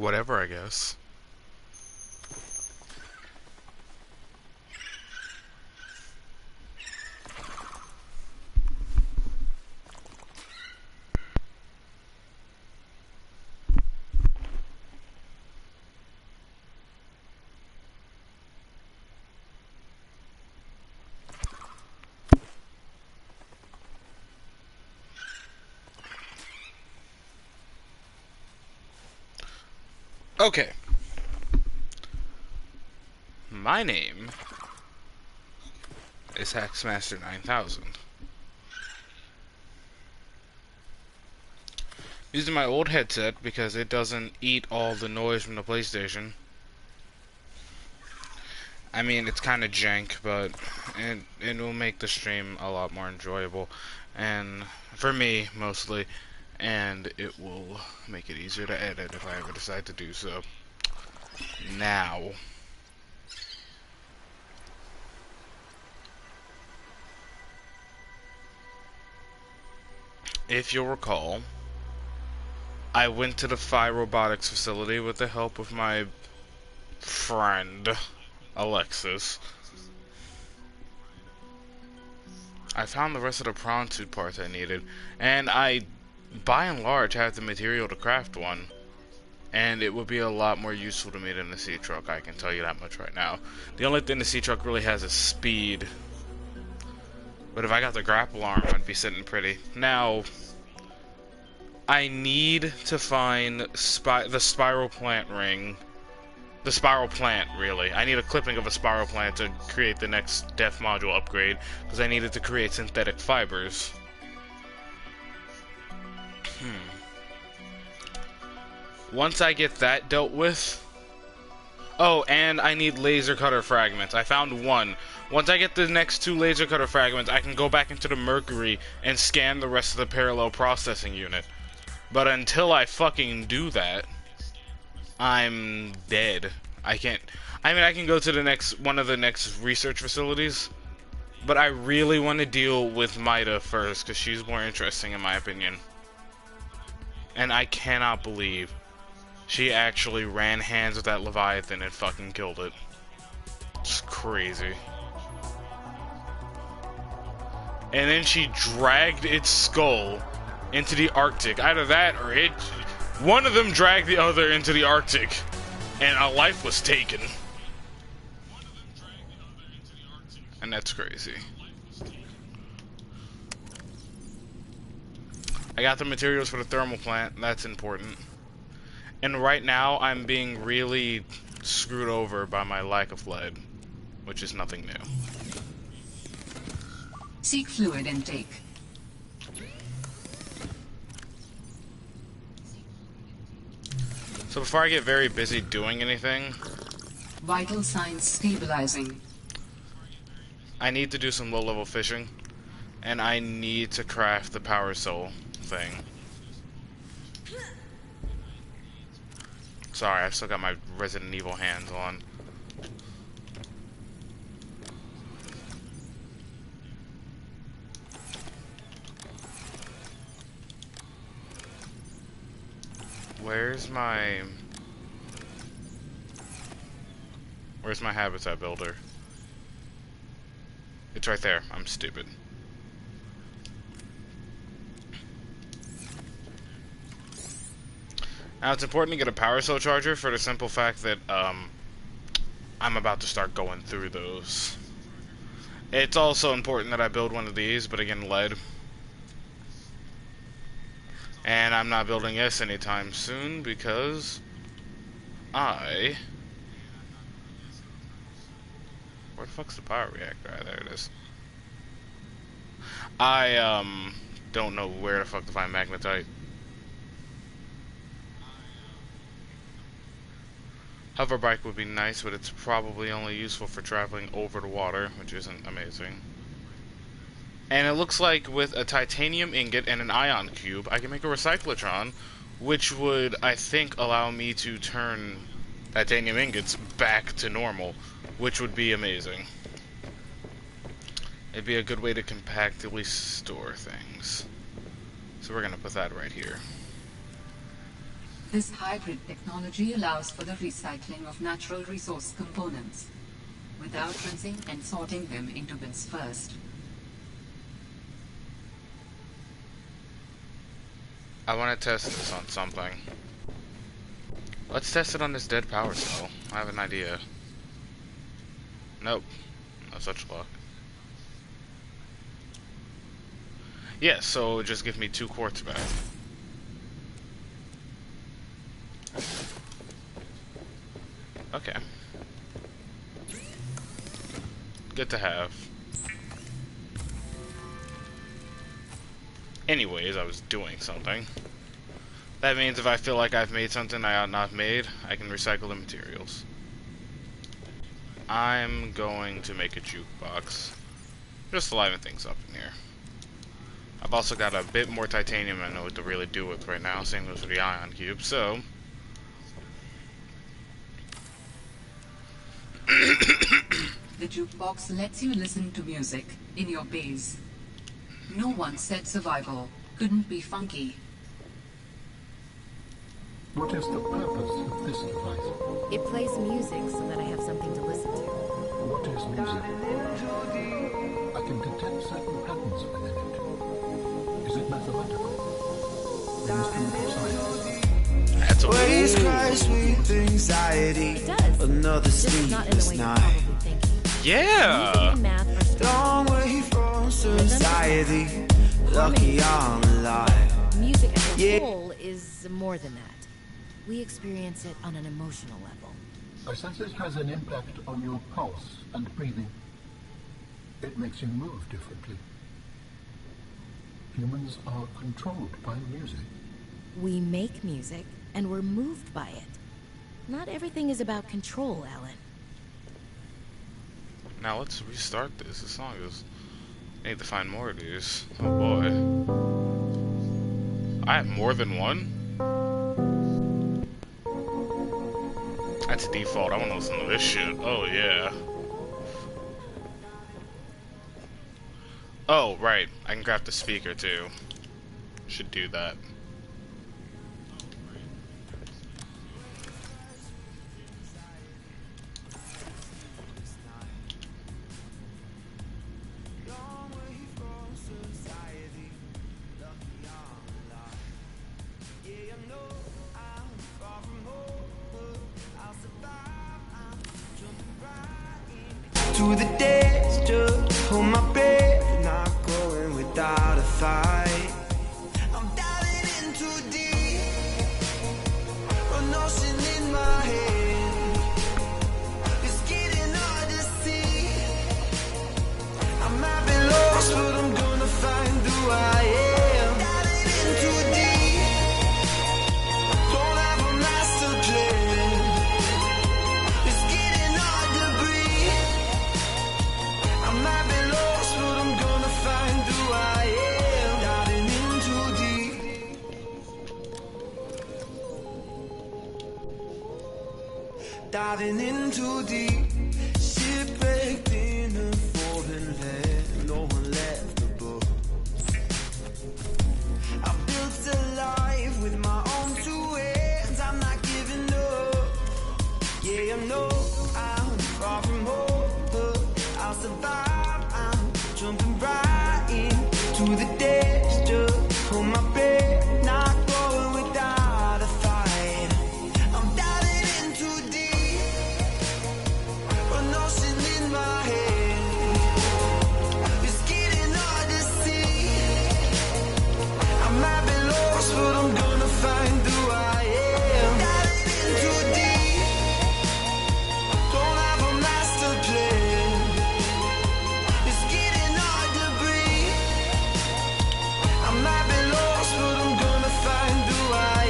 Whatever, I guess. Okay. My name is Hacksmaster 9000. Using my old headset because it doesn't eat all the noise from the PlayStation. I mean, it's kind of jank, but it will make the stream a lot more enjoyable. And for me, mostly. And it will make it easier to edit if I ever decide to do so. Now. If you'll recall, I went to the Phi Robotics facility with the help of my friend, Alexis. I found the rest of the prawn suit parts I needed, and I, by and large, have the material to craft one. And it would be a lot more useful to me than the sea truck, I can tell you that much right now. The only thing the sea truck really has is speed. But if I got the grapple arm, I'd be sitting pretty. Now, I need to find the spiral plant ring. The spiral plant, really. I need a clipping of a spiral plant to create the next def module upgrade, because I needed to create synthetic fibers. Once I get that dealt with... Oh, and I need laser cutter fragments. I found one. Once I get the next 2 laser cutter fragments, I can go back into the Mercury and scan the rest of the parallel processing unit. But until I fucking do that, I'm dead. I can't... I mean, I can go to the next... one of the next research facilities, but I really want to deal with Maida first, because she's more interesting in my opinion. And I cannot believe she actually ran hands with that Leviathan and fucking killed it. It's crazy. And then she dragged its skull into the Arctic. Either that or it... One of them dragged the other into the Arctic, and a life was taken. And that's crazy. I got the materials for the thermal plant. That's important. And right now, I'm being really screwed over by my lack of lead, which is nothing new. Seek fluid intake. So before I get very busy doing anything... Vital signs stabilizing. I need to do some low-level fishing. And I need to craft the power soul thing. Sorry, I've still got my Resident Evil hands on. Where's my habitat builder? It's right there. I'm stupid. Now, it's important to get a power cell charger for the simple fact that, I'm about to start going through those. It's also important that I build one of these, but again, lead. And I'm not building this anytime soon, because where the fuck's the power reactor? Ah, there it is. I, don't know where the fuck to find magnetite. Hoverbike would be nice, but it's probably only useful for traveling over the water, which isn't amazing. And it looks like with a titanium ingot and an ion cube, I can make a recyclotron, which would, I think, allow me to turn titanium ingots back to normal, which would be amazing. It'd be a good way to compactly store things. So we're gonna put that right here. This hybrid technology allows for the recycling of natural resource components, without rinsing and sorting them into bins first. I want to test this on something. Let's test it on this dead power cell. I have an idea. Nope. No such luck. Yeah, so just give me 2 quartz back. Okay. Good to have. Anyways, I was doing something. That means if I feel like I've made something I ought not have made, I can recycle the materials. I'm going to make a jukebox. Just to liven things up in here. I've also got a bit more titanium I know what to really do with right now, same goes for the ion cube, so... The jukebox lets you listen to music in your base. No one said survival couldn't be funky. What is the purpose of this device? It plays music so that I have something to listen to. What is music? I can detect certain patterns within it. Is it mathematical? An instrument of science? That's a Waves crash with anxiety. It does. Another Just not in the sleepless way you're night. probably thinking. Music Yeah! and math are still Long way from society. Lucky I'm alive. music as a Yeah. whole is more than that. We experience it on an emotional level. I sense it has an impact on your pulse and breathing. It makes you move differently. Humans are controlled by music. We make music, and we're moved by it. Not everything is about control, Alan. Now let's restart this. This song is... I need to find more of these. Oh boy. I have more than one? That's default. I want to listen to this shit. Oh yeah. Oh, right. I can craft a speaker too. Should do that. Long way from society. Lucky I'm alive. Yeah, I know I'm far from home. I'll survive. I'm jumping right into the days. Just hold my breath. Not going without a fight. I'm diving in too deep. An ocean in my head. It's getting hard to see. I might be lost, but I'm gonna find who I am. Diving in too deep. Don't have a master plan. It's getting hard to breathe. I might be lost, but I'm gonna find who I am. Diving in too deep. Diving in too deep. Shipwrecked in a foreign land. No one left above. I built a life with my own 2 hands. I'm not giving up. Yeah, I know I'm far from home. I'll survive. I'm jumping right into the days. Just hold my breath. Not going without a fight. I'm diving in too deep. An ocean in my head. It's getting hard to see. I might be lost, but I'm gonna find who I am. Diving in too deep. Don't have a master plan. It's getting hard to breathe. I might be lost, but I'm gonna find who I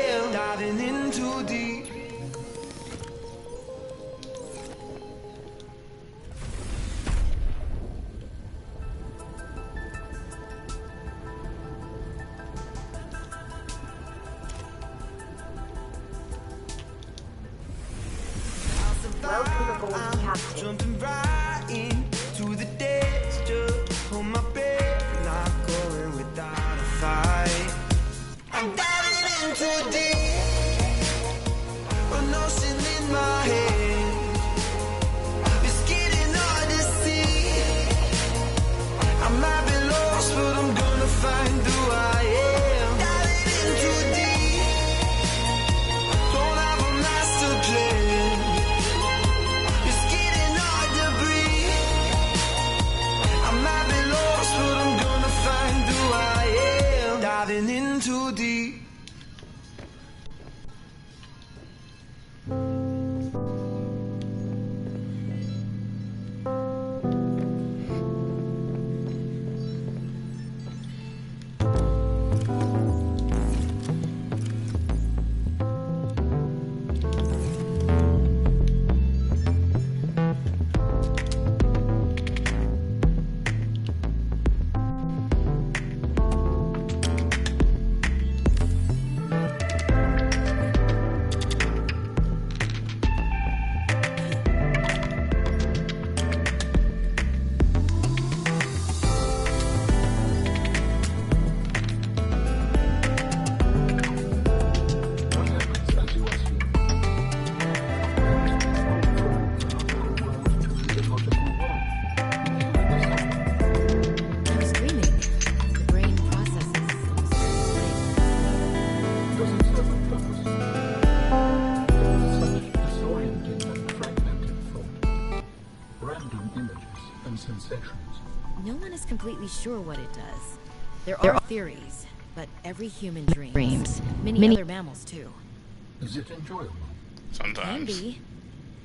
am. Diving in too deep. Jumping right into the days. Just hold my breath. Not going without a fight. I'm diving in too deep. my head. It's getting hard to see. I might be lost, but I'm gonna find who I am. Diving in too deep. Don't have a master plan. It's getting hard to breathe. I might be lost, but I'm gonna find who I am. Diving in too deep. What happens as you assume? I was dreaming. The brain processes some strange things. Does it serve a purpose? Such disorienting and fragmented thought. Random images and sensations. No one is completely sure what it does. There are theories, but every human dreams. Many other mammals too. Is it enjoyable? Can Sometimes. be.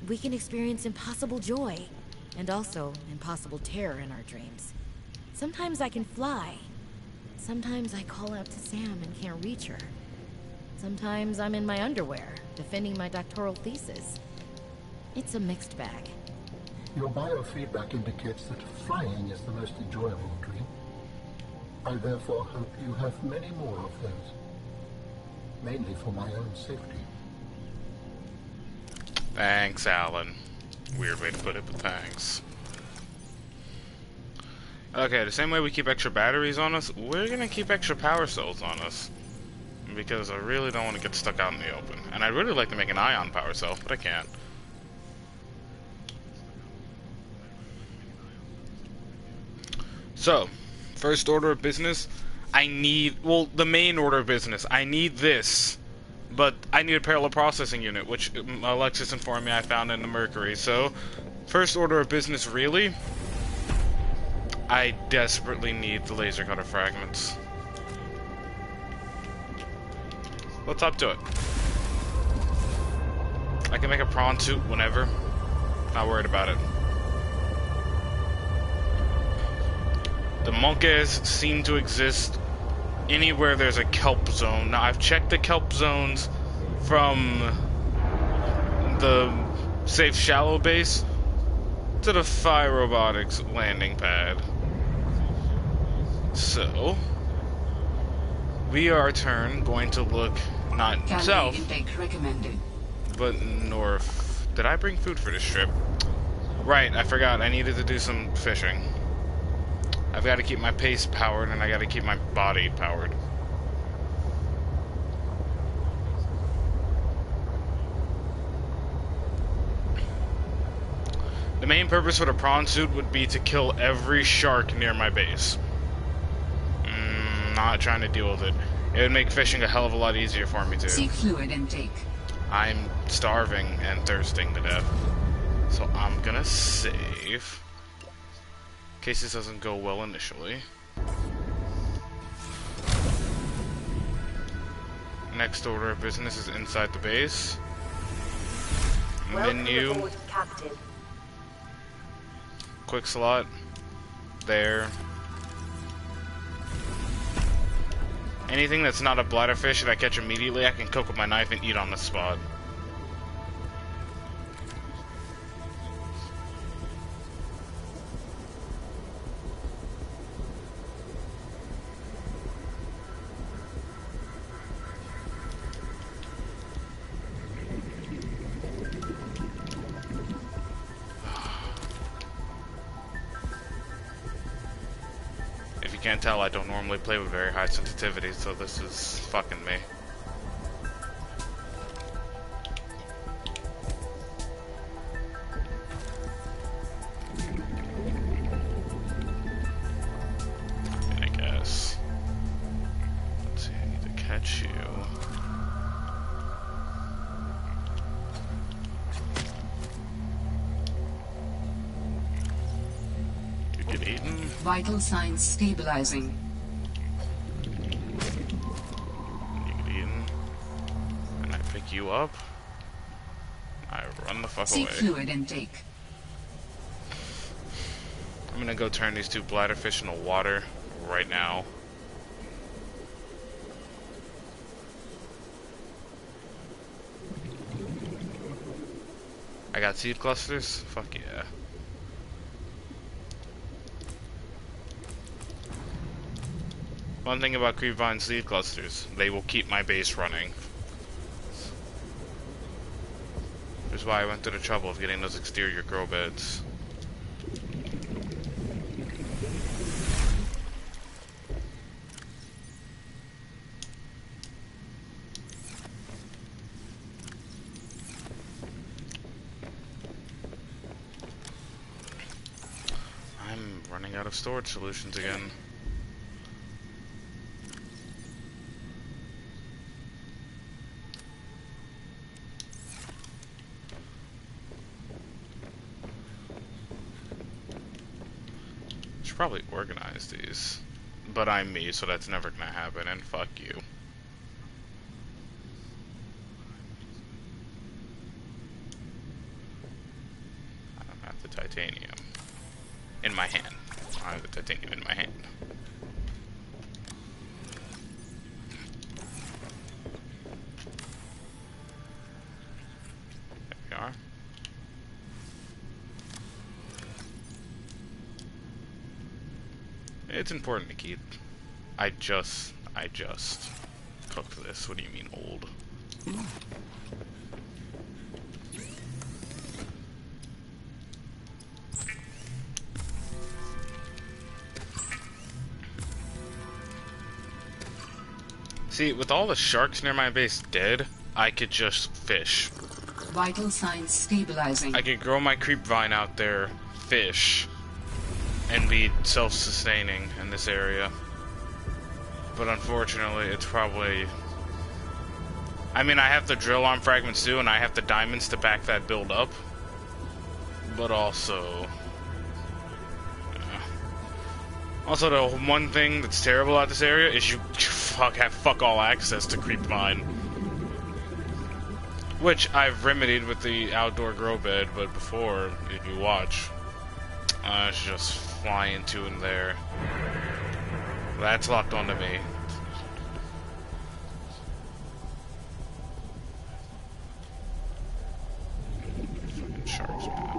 We can experience impossible joy, and also impossible terror in our dreams. Sometimes I can fly. Sometimes I call out to Sam and can't reach her. Sometimes I'm in my underwear, defending my doctoral thesis. It's a mixed bag. Your biofeedback indicates that flying is the most enjoyable dream. I therefore hope you have many more of those. Mainly for my own safety. Thanks, Alan. Weird way to put it, but thanks. Okay, the same way we keep extra batteries on us, we're gonna keep extra power cells on us. Because I really don't want to get stuck out in the open. And I'd really like to make an ion power cell, but I can't. So, first order of business, I need, well, the main order of business, I need this. But I need a parallel processing unit, which Alexis informed me I found in the Mercury. So, first order of business, really, I desperately need the laser cutter fragments. Let's up to it. I can make a prawn suit whenever. Not worried about it. The monkeys seem to exist anywhere there's a kelp zone. Now, I've checked the kelp zones from the safe shallow base to the Phi Robotics landing pad. So, we are going to look not Calorie south, intake recommended. but north. Did I bring food for this trip? Right, I forgot. I needed to do some fishing. I've got to keep my pace powered, and I got to keep my body powered. The main purpose for the prawn suit would be to kill every shark near my base. Not trying to deal with it. It would make fishing a hell of a lot easier for me too. Seek fluid intake. I'm starving and thirsting to death. So I'm gonna save. In case this doesn't go well initially. Next order of business is inside the base. Menu. Welcome aboard, Captain. Quick slot. There. Anything that's not a bladderfish that I catch immediately, I can cook with my knife and eat on the spot. If you can't tell, I don't normally play with very high sensitivity, so this is fucking me. eaten. Vital signs stabilizing. You get eaten. And I pick you up. I run the fuck Seek away. fluid intake. I'm gonna go turn these two bladderfish into water right now. I got seed clusters? Fuck yeah. One thing about creepvine seed clusters, they will keep my base running. Which is why I went through the trouble of getting those exterior grow beds. I'm running out of storage solutions again. Probably organize these, but I'm me, so that's never gonna happen, and fuck you. I don't have the titanium in my hand. I have the titanium in my hand. There we are. It's important to keep. I just cooked this. What do you mean old? See, with all the sharks near my base dead, I could just fish. Vital signs stabilizing. I could grow my creep vine out there, fish, and be self-sustaining in this area. But unfortunately, it's probably... I mean, I have the drill arm fragments too, and I have the diamonds to back that build up. But also... Also, the one thing that's terrible about this area is you have fuck all access to creep vine. Which I've remedied with the outdoor grow bed, but before, if you watch, it's just flying to and there. That's locked onto me. Fucking sharks, man.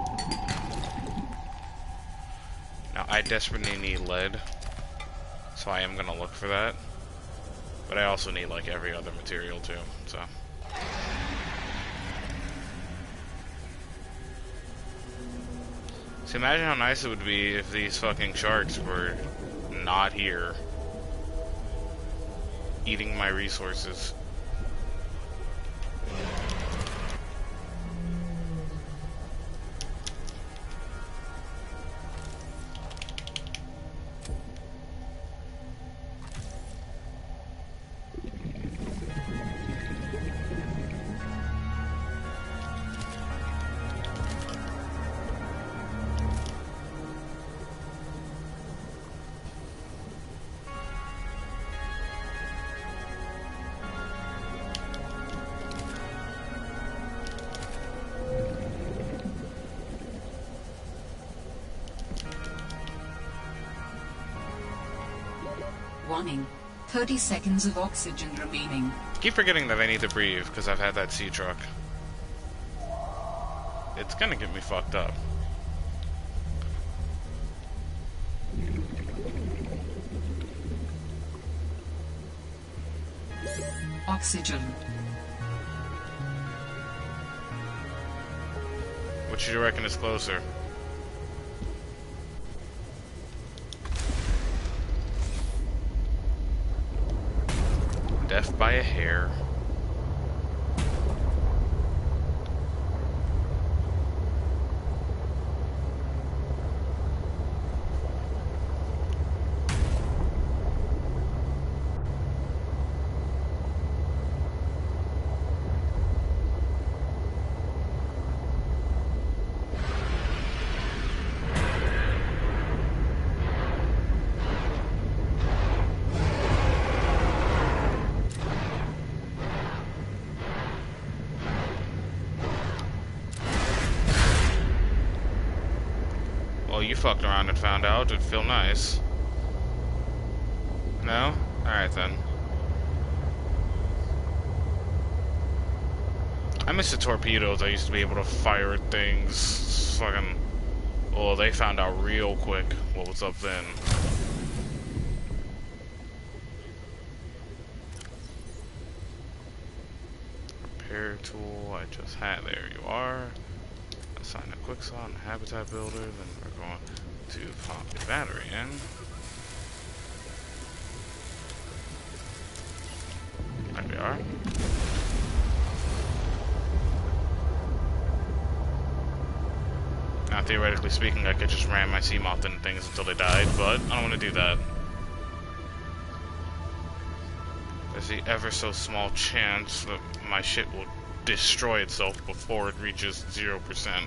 Now, I desperately need lead, so I am gonna look for that. But I also need, like, every other material, too, so... So imagine how nice it would be if these fucking sharks were not here, eating my resources. Warning. 30 seconds of oxygen remaining. Keep forgetting that I need to breathe because I've had that sea truck. It's gonna get me fucked up. Oxygen. What should you reckon is closer? Death by a hair. Well, you fucked around and found out. It'd feel nice. No? Alright then. I miss the torpedoes. I used to be able to fire at things. Fucking... Oh, they found out real quick what was up then. Repair tool, I just had. There you are. Assign a quick slot and habitat builder. Then we're going to pop the battery in. There we are. Now, theoretically speaking, I could just ram my Seamoth into things until they died, but I don't want to do that. There's the ever so small chance that my shit will destroy itself before it reaches 0%.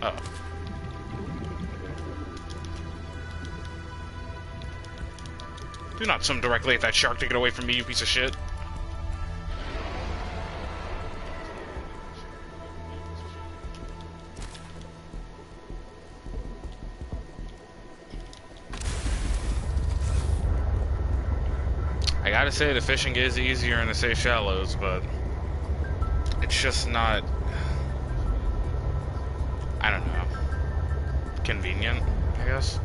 Oh. Do not swim directly at that shark to get away from me, you piece of shit. I gotta say, the fishing is easier in the safe shallows, but it's just not, I don't know, convenient, I guess.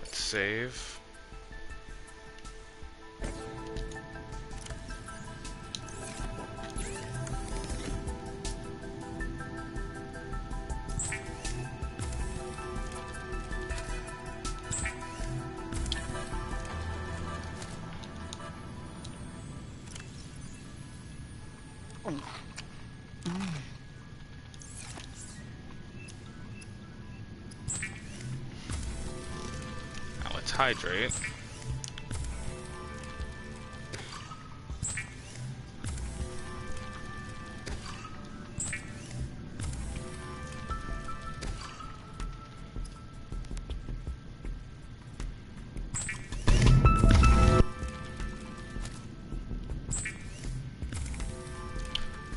Let's save. Now let's hydrate.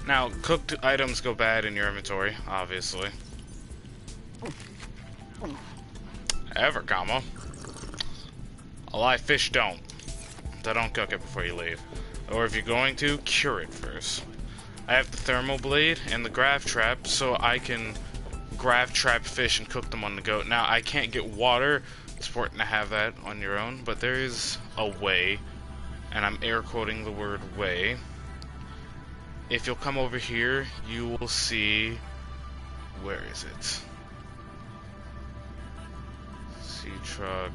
Now, cooked items go bad in your inventory, obviously. Ever, comma. Alive fish don't. So don't cook it before you leave. Or if you're going to, cure it first. I have the thermal blade and the grav trap, so I can grav trap fish and cook them on the go. Now, I can't get water. It's important to have that on your own, but there is a way, and I'm air quoting the word way. If you'll come over here, you will see, where is it? Sea truck.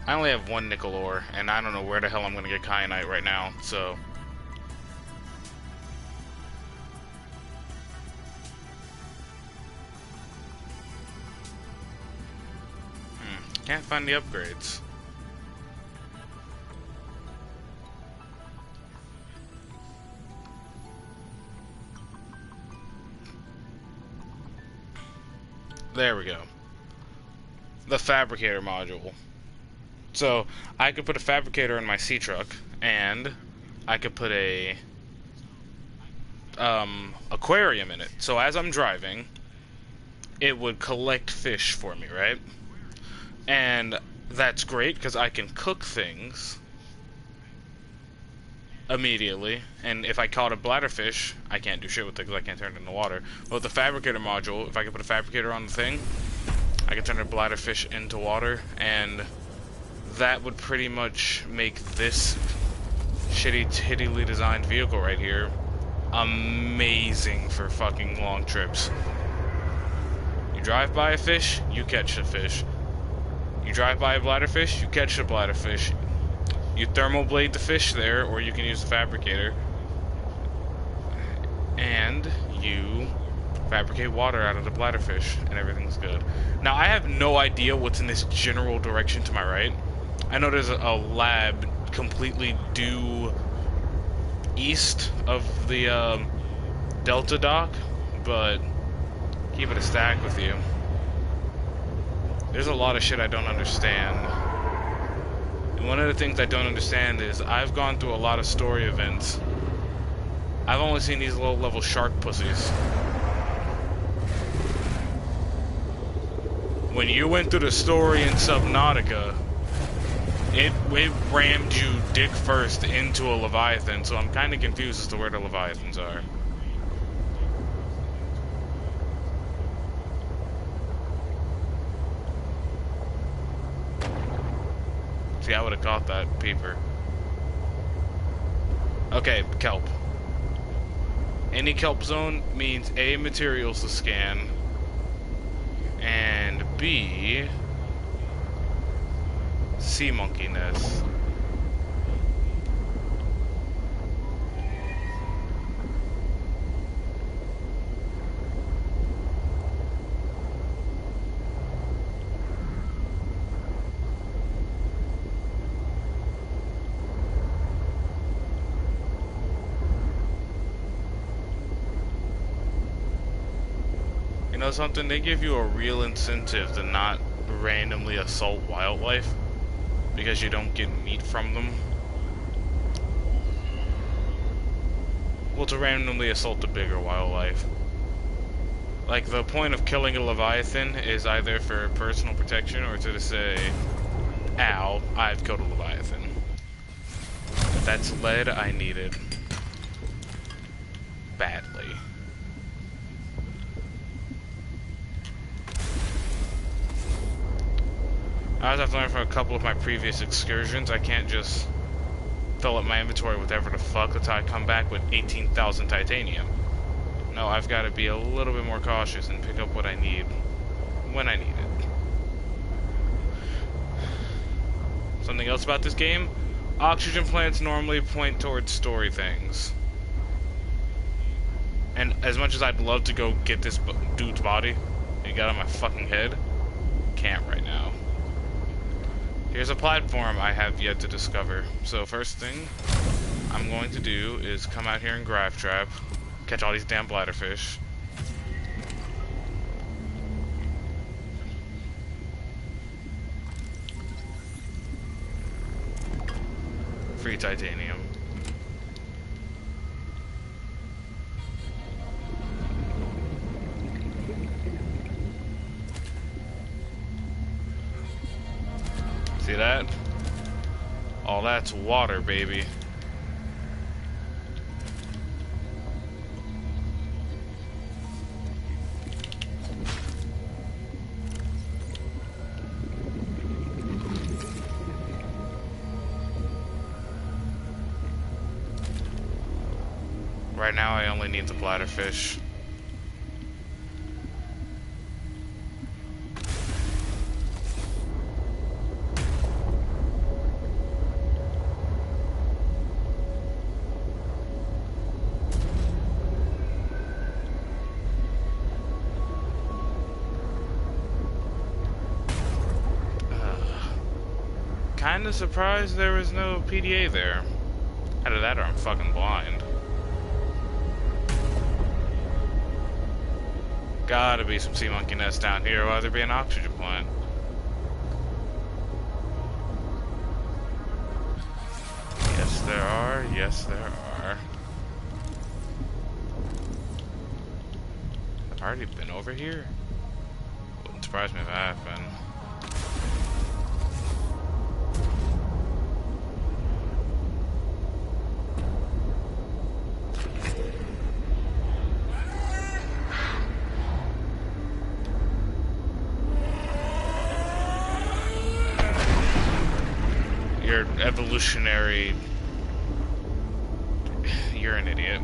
I only have one nickel ore, and I don't know where the hell I'm gonna get kyanite right now, so. Can't find the upgrades. There we go. The fabricator module. So, I could put a fabricator in my sea truck, and I could put a aquarium in it. So as I'm driving, it would collect fish for me, right? And that's great, because I can cook things immediately, and if I caught a bladderfish, I can't do shit with it because I can't turn it into water. But with the fabricator module, if I could put a fabricator on the thing, I could turn a bladderfish into water, and that would pretty much make this shitty, tiddly designed vehicle right here amazing for fucking long trips. You drive by a fish, you catch a fish. You drive by a bladderfish, you catch a bladderfish. You thermal blade the fish there, or you can use the fabricator, and you fabricate water out of the bladderfish, and everything's good. Now, I have no idea what's in this general direction to my right. I know there's a lab completely due east of the Delta dock, but keep it a stack with you. There's a lot of shit I don't understand. And one of the things I don't understand is I've gone through a lot of story events. I've only seen these low-level shark pussies. When you went through the story in Subnautica, it rammed you dick first into a Leviathan, so I'm kind of confused as to where the Leviathans are. See, I would have caught that peeper. Okay, kelp. Any kelp zone means A, materials to scan, and B, sea monkey nest. You know something? They give you a real incentive to not randomly assault wildlife because you don't get meat from them. Well, to randomly assault the bigger wildlife. Like, the point of killing a Leviathan is either for personal protection or to say, ow, I've killed a Leviathan. That's lead I needed. Badly. As I've learned from a couple of my previous excursions, I can't just fill up my inventory with whatever the fuck until I come back with 18,000 titanium. No, I've got to be a little bit more cautious and pick up what I need when I need it. Something else about this game? Oxygen plants normally point towards story things. And as much as I'd love to go get this dude's body he got on my fucking head, can't right now. Here's a platform I have yet to discover. So first thing I'm going to do is come out here and grab trap, catch all these damn bladderfish. Free titanium. See that? Oh, that's water, baby. Right now I only need the bladderfish. Kinda surprised there was no PDA there. Either that or I'm fucking blind. Gotta be some sea monkey nests down here, or there be an oxygen plant. Yes, there are. Yes, there are. I've already been over here. Wouldn't surprise me if I have been. Your evolutionary... You're an idiot.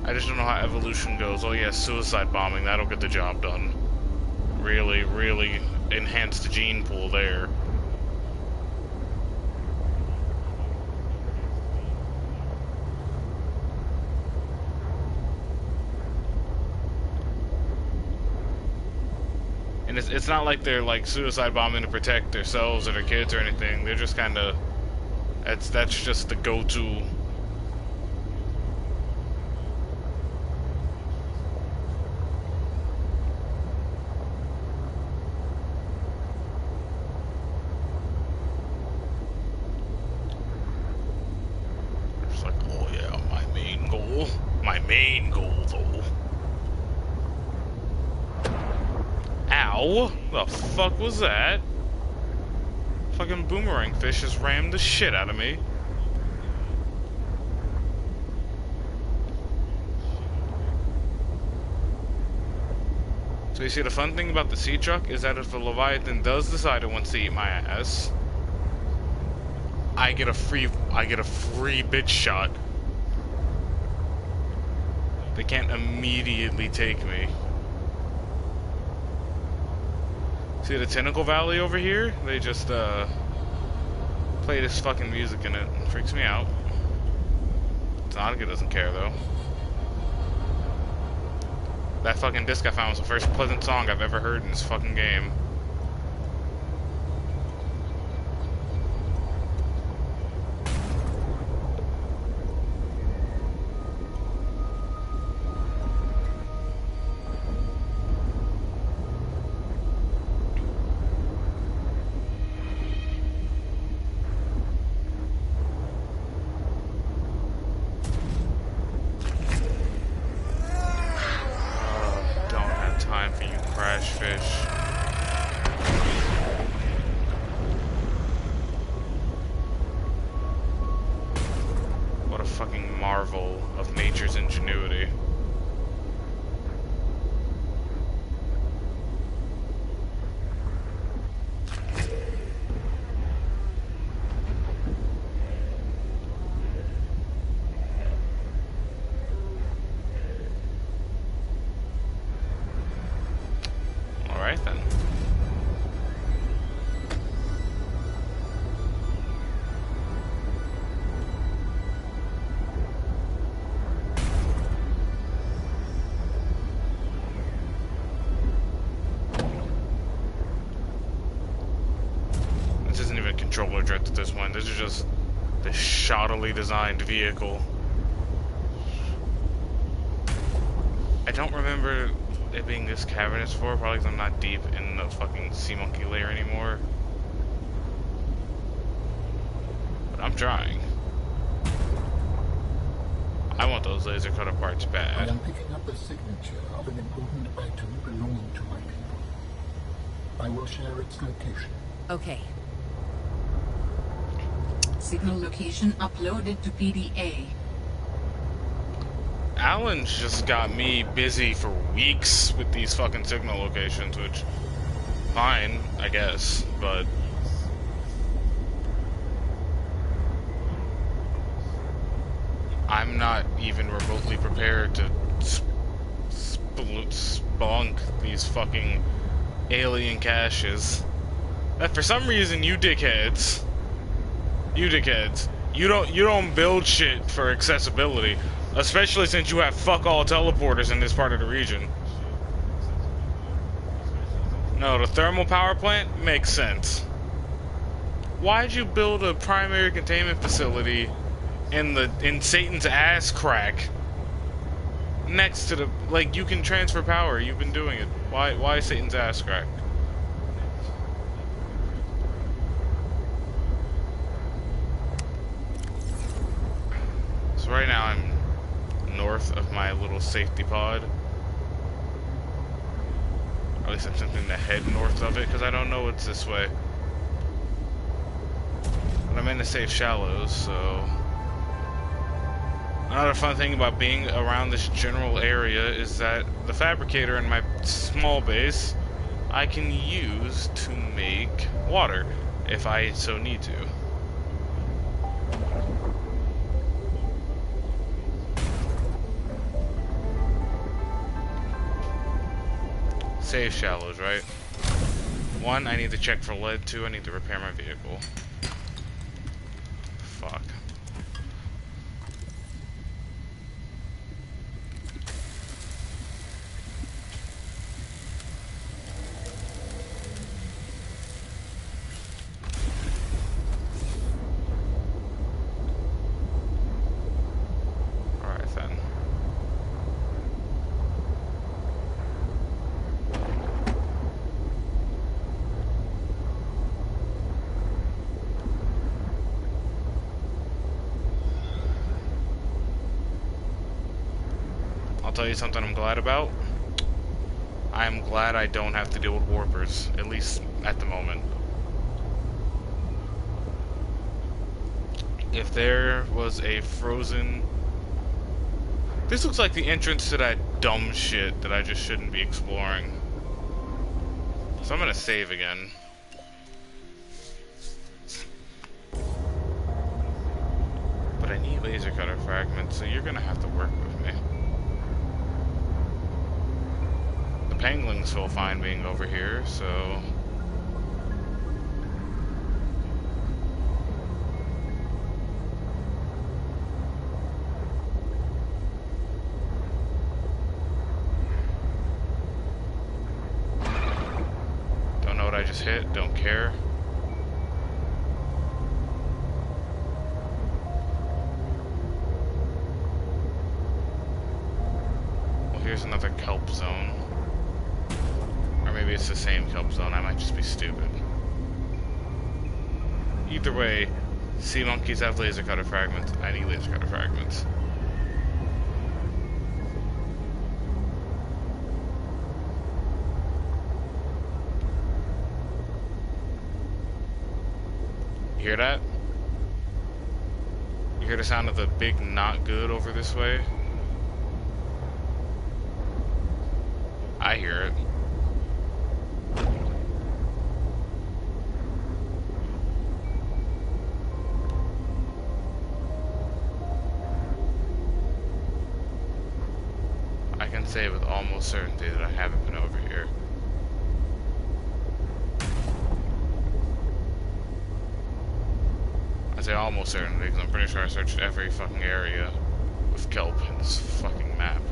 I just don't know how evolution goes. Oh yeah, suicide bombing, that'll get the job done. Really, really enhance the gene pool there. And And it's not like they're like suicide bombing to protect themselves or their kids or anything. They're just kind of that's just the go-to. It's like, oh yeah, my main goal though. Ow! The fuck was that? Fucking boomerang fish just rammed the shit out of me. So you see, the fun thing about the sea truck is that if the Leviathan does decide it wants to eat my ass, I get a free bitch shot. They can't immediately take me. See the Tentacle Valley over here? They just play this fucking music in it. It freaks me out. Sonica doesn't care though. That fucking disc I found was the first pleasant song I've ever heard in this fucking game. Fucking marvel of nature's ingenuity. All right then. Controller drift at this point. This is just this shoddily designed vehicle. I don't remember it being this cavernous before, probably because I'm not deep in the fucking sea monkey layer anymore. But I'm trying. I want those laser cutter parts I bad. am picking up the signature of an important item belonging to my people. I will share its location. Okay. Signal location uploaded to PDA. Alan's just got me busy for weeks with these fucking signal locations, which, fine, I guess, but I'm not even remotely prepared to spelunk these fucking alien caches. That for some reason you dickheads, you don't build shit for accessibility, especially since you have fuck all teleporters in this part of the region. No, the thermal power plant makes sense. Why'd you build a primary containment facility in Satan's ass crack next to the, like, you can transfer power, you've been doing it. Why Satan's ass crack? So right now I'm north of my little safety pod. At least I'm attempting to head north of it because I don't know what's this way. But I'm in the safe shallows, so. Another fun thing about being around this general area is that the fabricator in my small base I can use to make water if I so need to. Safe shallows, right? 1, I need to check for lead. 2, I need to repair my vehicle. Fuck. tell you something I'm glad about. I'm glad I don't have to deal with warpers, at least at the moment. If there was a frozen... This looks like the entrance to that dumb shit that I just shouldn't be exploring. So I'm gonna save again. But I need laser cutter fragments, so you're gonna have to work with me. The penguins feel fine being over here, so... Don't know what I just hit, don't care. Here's another kelp zone. Or maybe it's the same kelp zone, I might just be stupid. Either way, sea monkeys have laser cutter fragments. I need laser cutter fragments. You hear that? You hear the sound of the big not good over this way? I hear it. I can say with almost certainty that I haven't been over here. I say almost certainty because I'm pretty sure I searched every fucking area of kelp in this fucking map.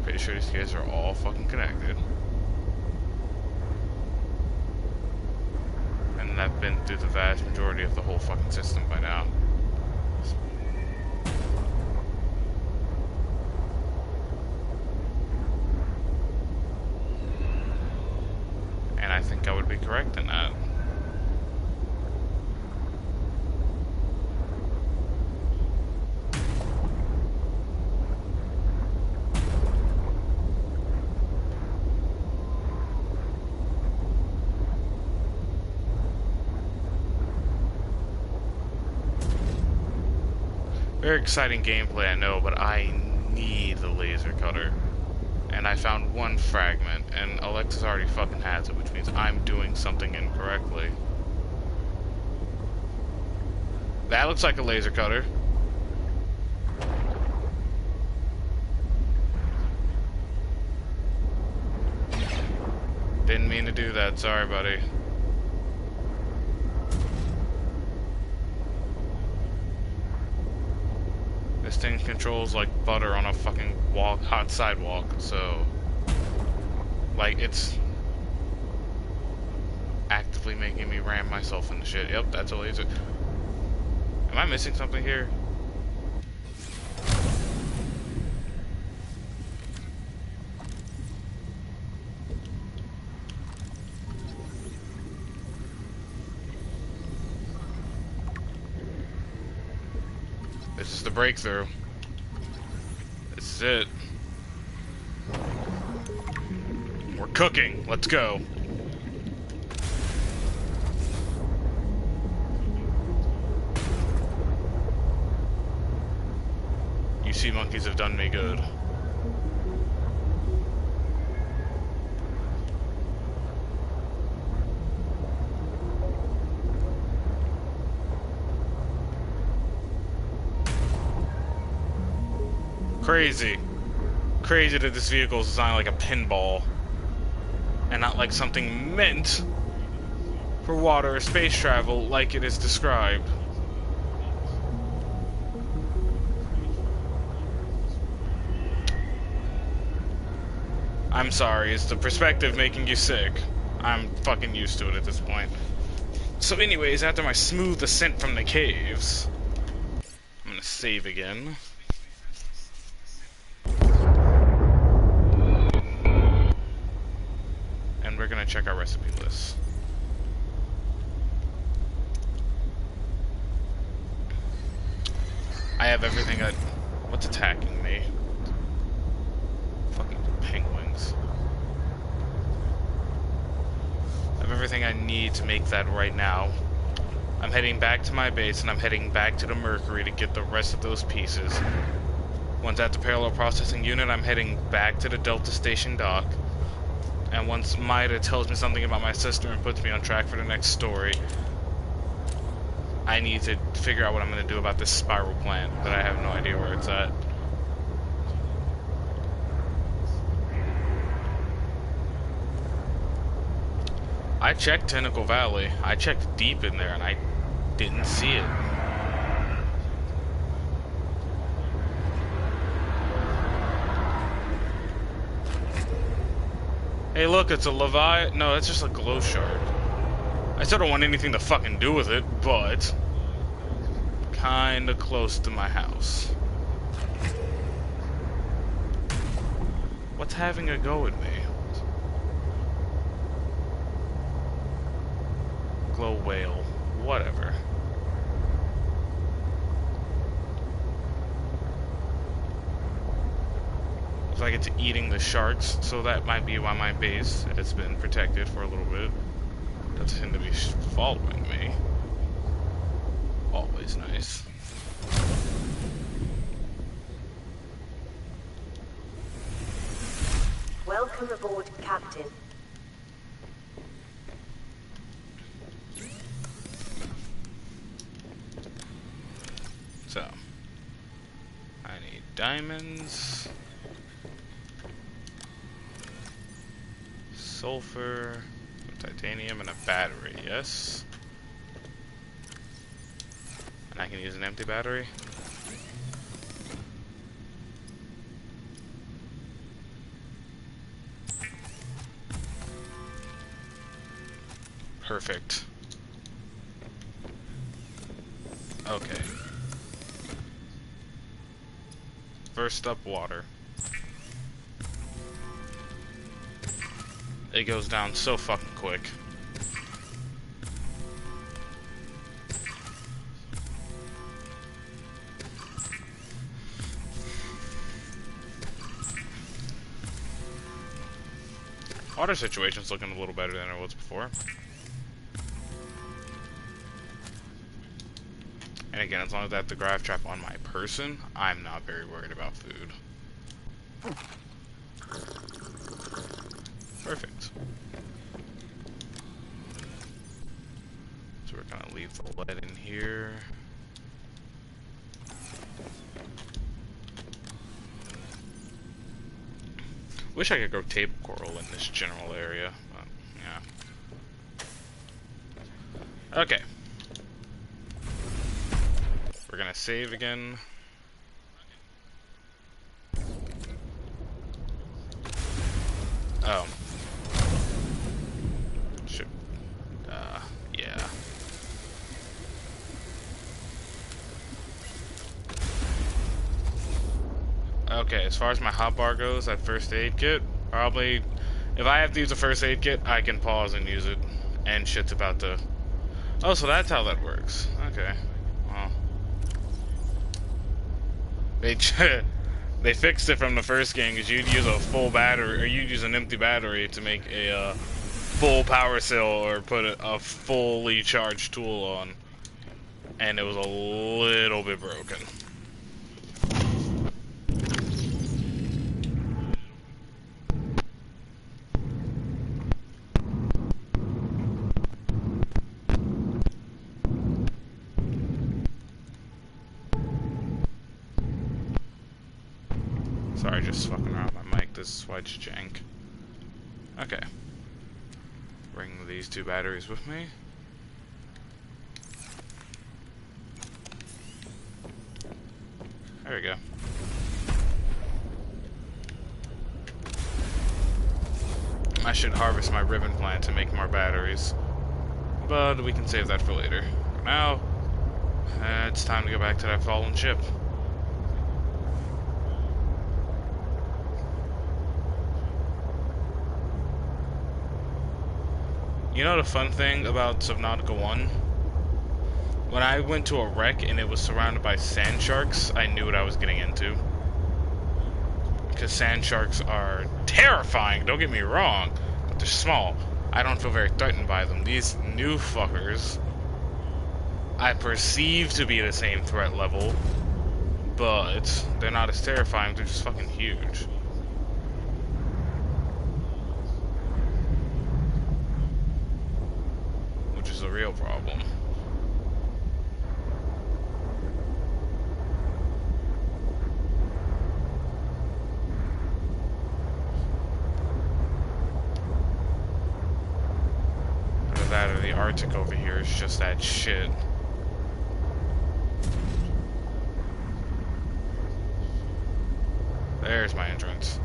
Pretty sure these guys are all fucking connected. And I've been through the vast majority of the whole fucking system by now. And I think I would be correct in that. Very exciting gameplay, I know, but I need the laser cutter. And I found one fragment, and Alexis already fucking has it, which means I'm doing something incorrectly. That looks like a laser cutter. Didn't mean to do that, sorry buddy. This thing controls like butter on a fucking hot sidewalk, so like it's actively making me ram myself into shit. Yep, that's a laser. Am I missing something here? This is the breakthrough. This is it. We're cooking. Let's go. You sea monkeys have done me good. Crazy. Crazy that this vehicle is designed like a pinball. And not like something meant for water or space travel like it is described. I'm sorry, it's the perspective making you sick. I'm fucking used to it at this point. So anyways, after my smooth ascent from the caves, I'm gonna save again. And we're gonna check our recipe list. have everything I... What's attacking me? Fucking penguins. I have everything I need to make that right now. I'm heading back to my base, and I'm heading back to the Mercury to get the rest of those pieces. Once at the parallel processing unit, I'm heading back to the Delta Station dock. And once Maida tells me something about my sister and puts me on track for the next story, I need to figure out what I'm going to do about this spiral plant that I have no idea where it's at. I checked Tentacle Valley. I checked deep in there and I didn't see it. Hey look, it's a Levi... No, that's just a glow shard. I still don't want anything to fucking do with it, but... kinda close to my house. What's having a go at me? Glow whale. Whatever. Looks like it's eating the sharks, so that might be why my base has been protected for a little bit. Doesn't seem to be following me. Always nice. Welcome aboard, Captain. So, I need diamonds, sulfur, titanium, and a battery, yes? And I can use an empty battery. Perfect. Okay. First up, water. It goes down so fucking quick. Water situation's looking a little better than it was before. And again, as long as I have the grav trap on my person, I'm not very worried about food. Perfect. So we're gonna leave the lead in here. Wish I could grow table coral in this general area, but yeah. Okay. We're gonna save again. Oh. Should. Yeah. Okay, as far as my hotbar goes, that first aid kit, probably, if I have to use a first aid kit, I can pause and use it. And shit's about to... Oh, so that's how that works. Okay. Well. They fixed it from the first game, because you'd use a full battery, or you'd use an empty battery to make a full power cell, or put a fully charged tool on. And it was a little bit broken. Sorry, just fucking around with my mic. This is why it's jank. Okay. Bring these two batteries with me. There we go. I should harvest my ribbon plant to make more batteries. But we can save that for later. For now, it's time to go back to that fallen ship. You know the fun thing about Subnautica 1? When I went to a wreck and it was surrounded by sand sharks, I knew what I was getting into. Because sand sharks are terrifying, don't get me wrong, but they're small. I don't feel very threatened by them. These new fuckers, I perceive to be the same threat level, but they're not as terrifying, they're just fucking huge. Which is a real problem. Either that or the Arctic over here is just that shit. There's my entrance.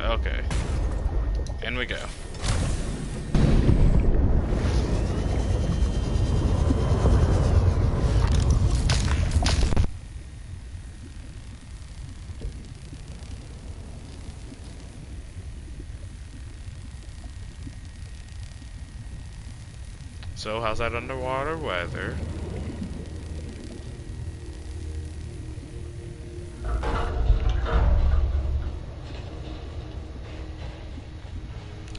Okay. In we go. So, how's that underwater weather?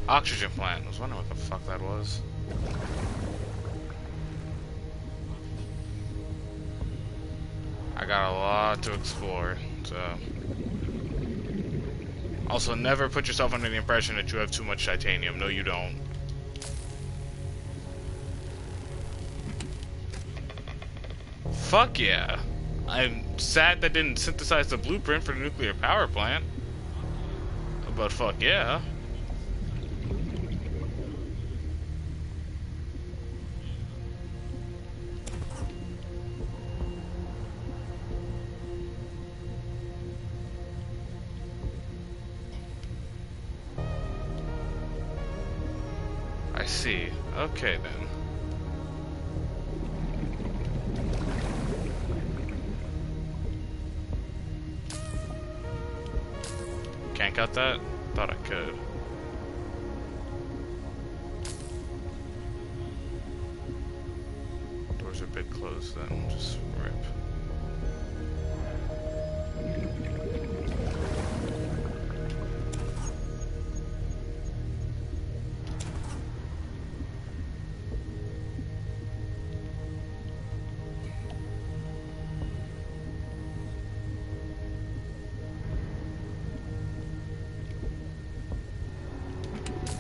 Oxygen plant. I was wondering what the fuck that was. I got a lot to explore, so... Also, never put yourself under the impression that you have too much titanium. No, you don't. Fuck yeah. I'm sad that didn't synthesize the blueprint for the nuclear power plant. But fuck yeah. I see. Okay then. Can't cut that? Thought I could. Doors are a bit closed then. Just rip.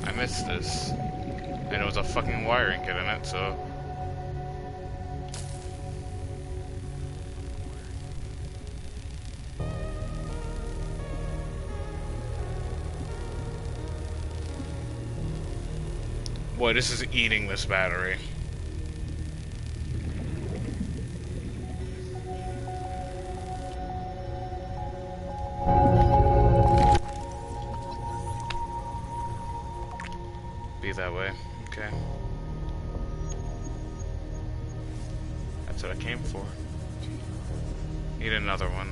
I missed this. And it was a fucking wiring kit in it, so... Boy, this is eating this battery. Be that way. Okay. That's what I came for. Need another one.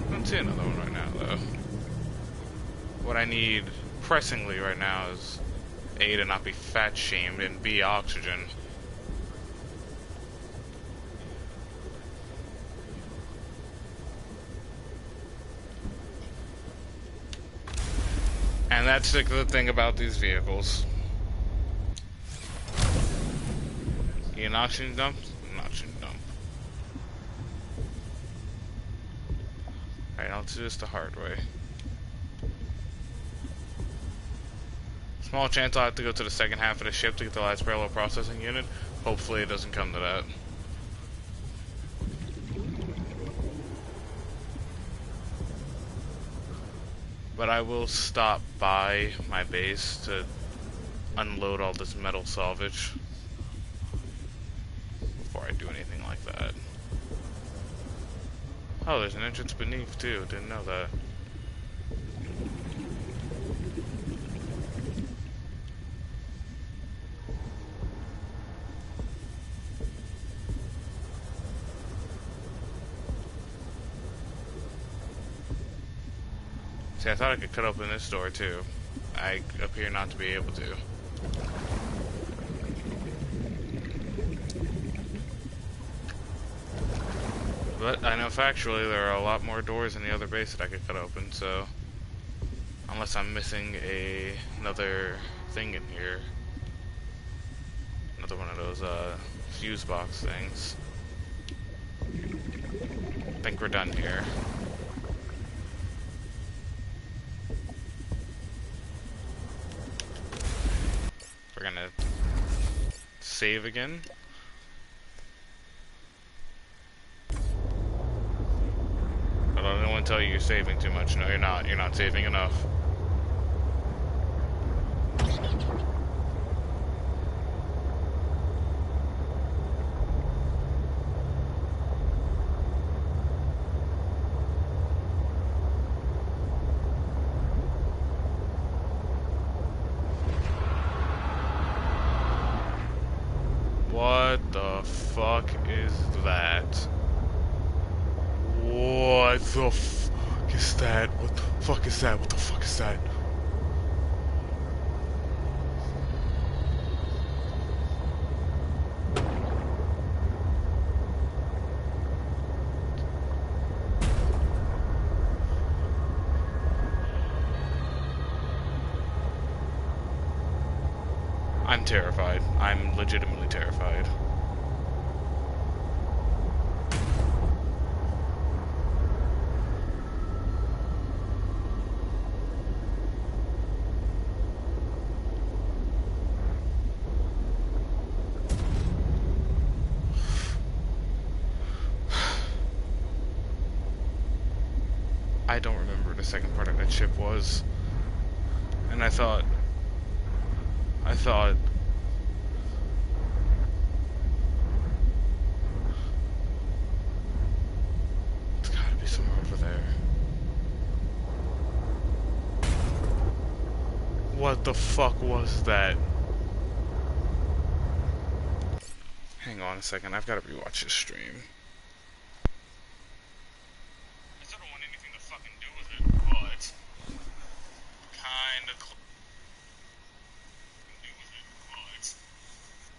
I don't see another one right now, though. What I need pressingly right now is A, to not be fat shamed, and B, oxygen. And that's the good thing about these vehicles. Need an oxygen dump? An oxygen dump. Alright, I'll do this the hard way. Small chance I'll have to go to the second half of the ship to get the last parallel processing unit. Hopefully it doesn't come to that. But I will stop by my base to unload all this metal salvage before I do anything like that. Oh, there's an entrance beneath too. Didn't know that. See, I thought I could cut open this door too. I appear not to be able to. But I know factually there are a lot more doors in the other base that I could cut open, so... Unless I'm missing another thing in here. Another one of those, fuse box things. I think we're done here. We're gonna save again. I don't want to tell you you're saving too much. No, you're not. You're not saving enough. What the fuck is that? What the fuck is that? What the fuck is that? What the fuck is that? I'm terrified. I'm legitimately terrified. I don't remember the second part of that ship was. And I thought it's gotta be somewhere over there. What the fuck was that? Hang on a second, I've gotta rewatch this stream. I still don't want anything to fucking do with it, but kinda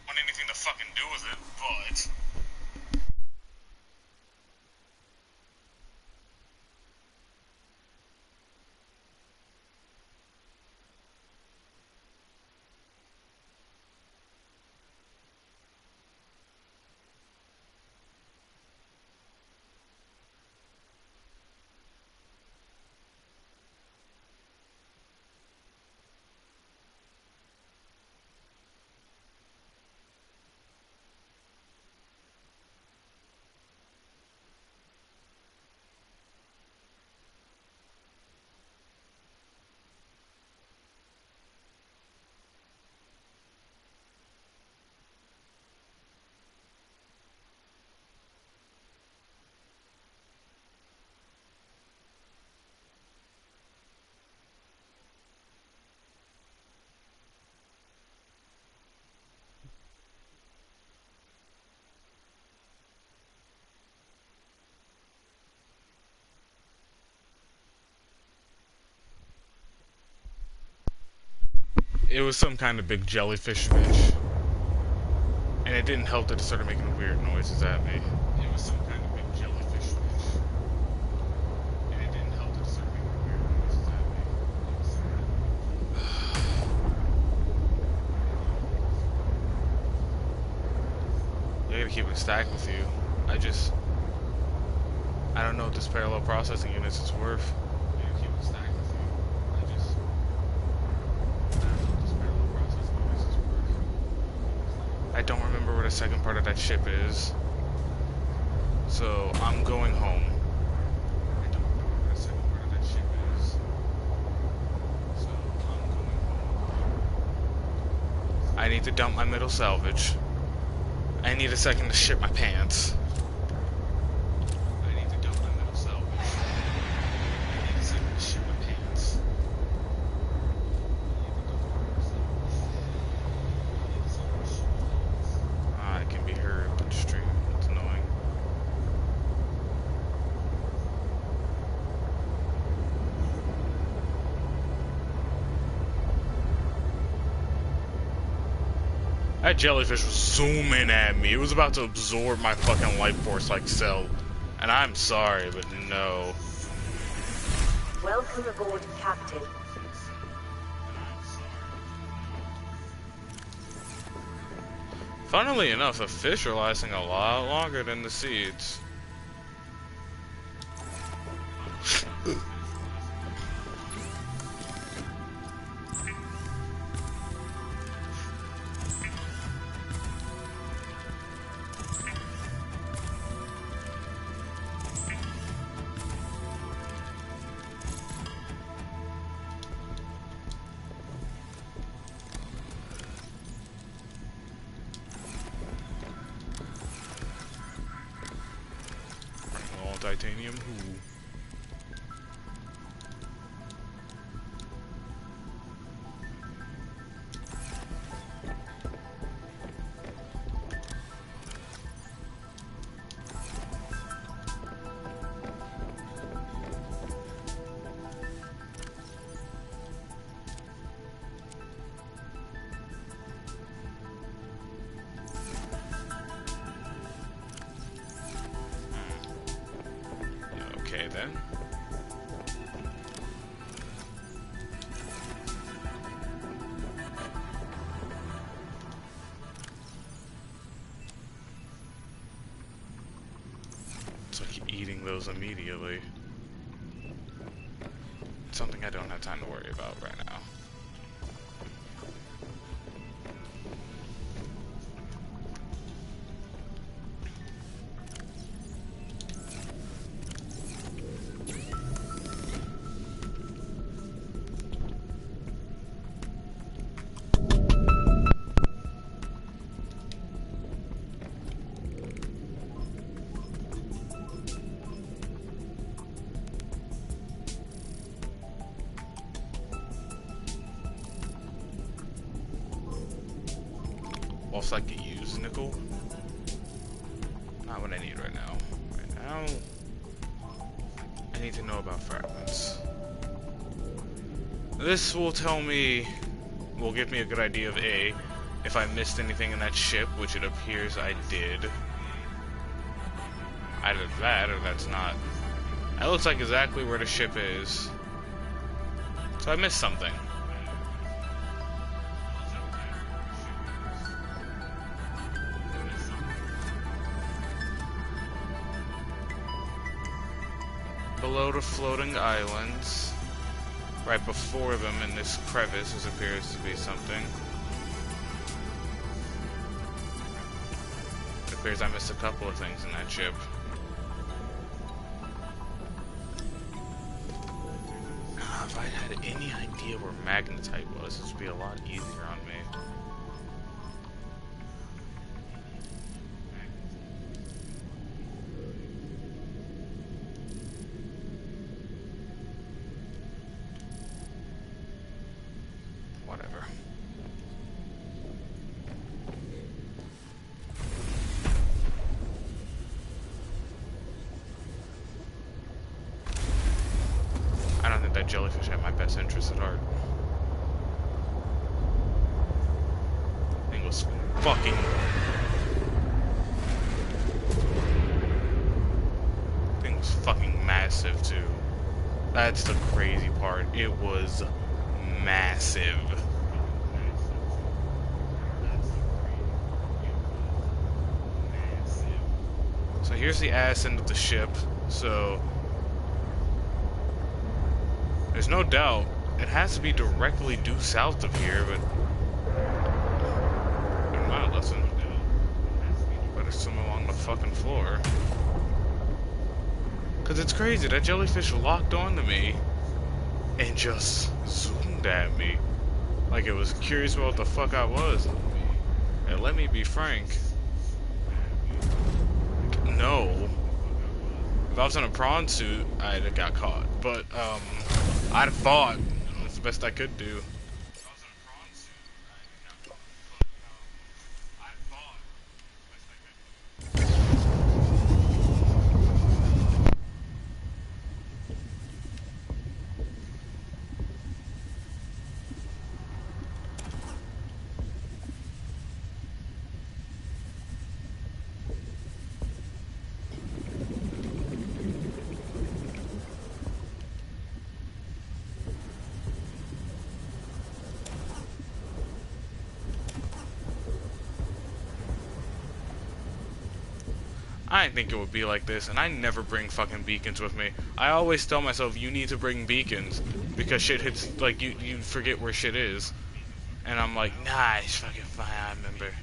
want anything to fucking do with it, but it was some kind of big jellyfish fish. And it didn't help that it started making weird noises at me. It was some kind of big jellyfish fish. And it didn't help that it started making weird noises at me. I gotta keep it stacked with you. I don't know what this parallel processing unit is worth. I gotta keep it stacked with you. I don't know what this parallel processing unit is worth. I don't remember where the second part of that ship is. So, I'm going home. I don't remember where the second part of that ship is. So, I'm going home. I need to dump my middle salvage. I need a second to shit my pants. I need to dump my middle salvage. I need a second to shit my pants. I can be heard on the stream. It's annoying. That jellyfish was zooming at me. It was about to absorb my fucking life force like Cell. And I'm sorry, but no. Welcome aboard, Captain. Funnily enough, the fish are lasting a lot longer than the seeds. All titanium. Ooh. Okay then. It's like eating those immediately. It's something I don't have time to worry about right now. Also, I could use nickel. Not what I need right now. Right now, I need to know about fragments. This will tell me, will give me a good idea of A, if I missed anything in that ship, which it appears I did. Either that, or that's not. That looks like exactly where the ship is. So I missed something. Below the floating islands, right before them in this crevice, this appears to be something. It appears I missed a couple of things in that ship. If I had any idea where magnetite was, this would be a lot easier on me. Whatever. I don't think that jellyfish had my best interest at heart. Thing was fucking... Thing was fucking massive too. That's the crazy part. It was massive. So here's the ass end of the ship. So there's no doubt it has to be directly due south of here, but never mind, listen. Better swim along the fucking floor. Cause it's crazy, that jellyfish locked onto me and just zoomed at me. Like it was curious about what the fuck I was. And let me be frank. No. If I was in a prawn suit, I'd have got caught. But, I'd have fought. That's the best I could do. I didn't think it would be like this, and I never bring fucking beacons with me. I always tell myself, you need to bring beacons, because shit hits, like, you forget where shit is. And I'm like, nah, it's fucking fine, I remember.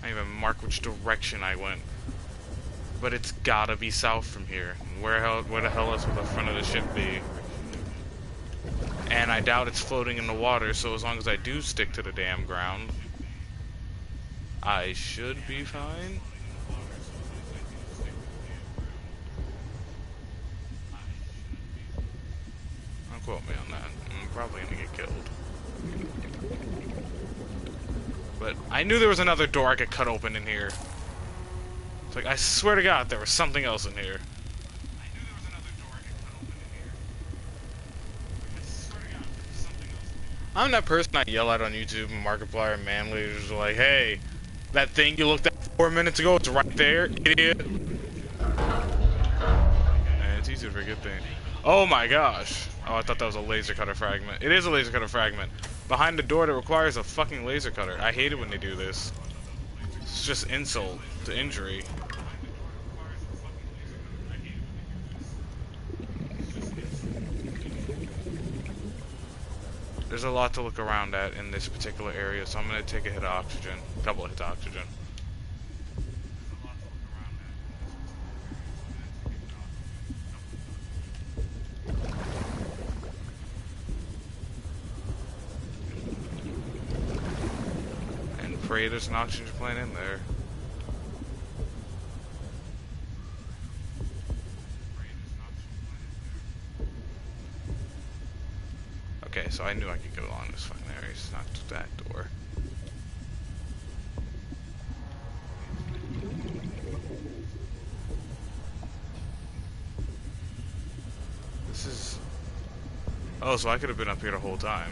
I didn't even mark which direction I went. But it's gotta be south from here. Where the hell else would the front of the ship be? And I doubt it's floating in the water, so as long as I do stick to the damn ground, I should be fine. Don't quote me on that. I'm probably gonna get killed. But I knew there was another door I could cut open in here. It's like, I swear to God, there was something else in here. I'm that person I yell at on YouTube and Markiplier and Manleaders are like, hey, that thing you looked at 4 minutes ago, it's right there, idiot. And it's easy to forget things. Oh my gosh. Oh, I thought that was a laser cutter fragment. It is a laser cutter fragment. Behind the door that requires a fucking laser cutter. I hate it when they do this. It's just insult to injury. There's a lot to look around at in this particular area, so I'm going to take a hit of oxygen. A couple of hits of oxygen. And pray there's an oxygen plant in there. Okay, so I knew I could go along this fucking area. It's not that door. This is... Oh, so I could have been up here the whole time.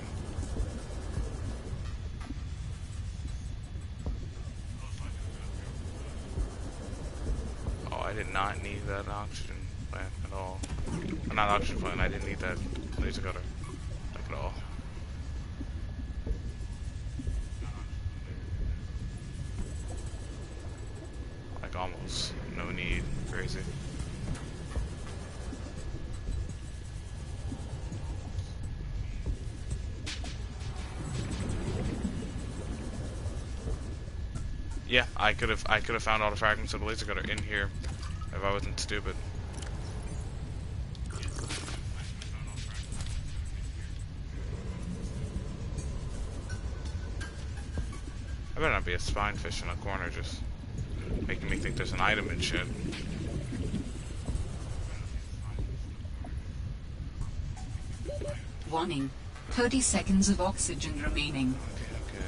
Oh, I did not need that oxygen plant at all. Not oxygen plant, I didn't need that laser cutter. At all. Like almost no need. Crazy. Yeah, I could have found all the fragments of the laser cutter in here if I wasn't stupid. I better not be a spine fish in a corner just making me think there's an item and shit. Warning. 30 seconds of oxygen remaining. Okay.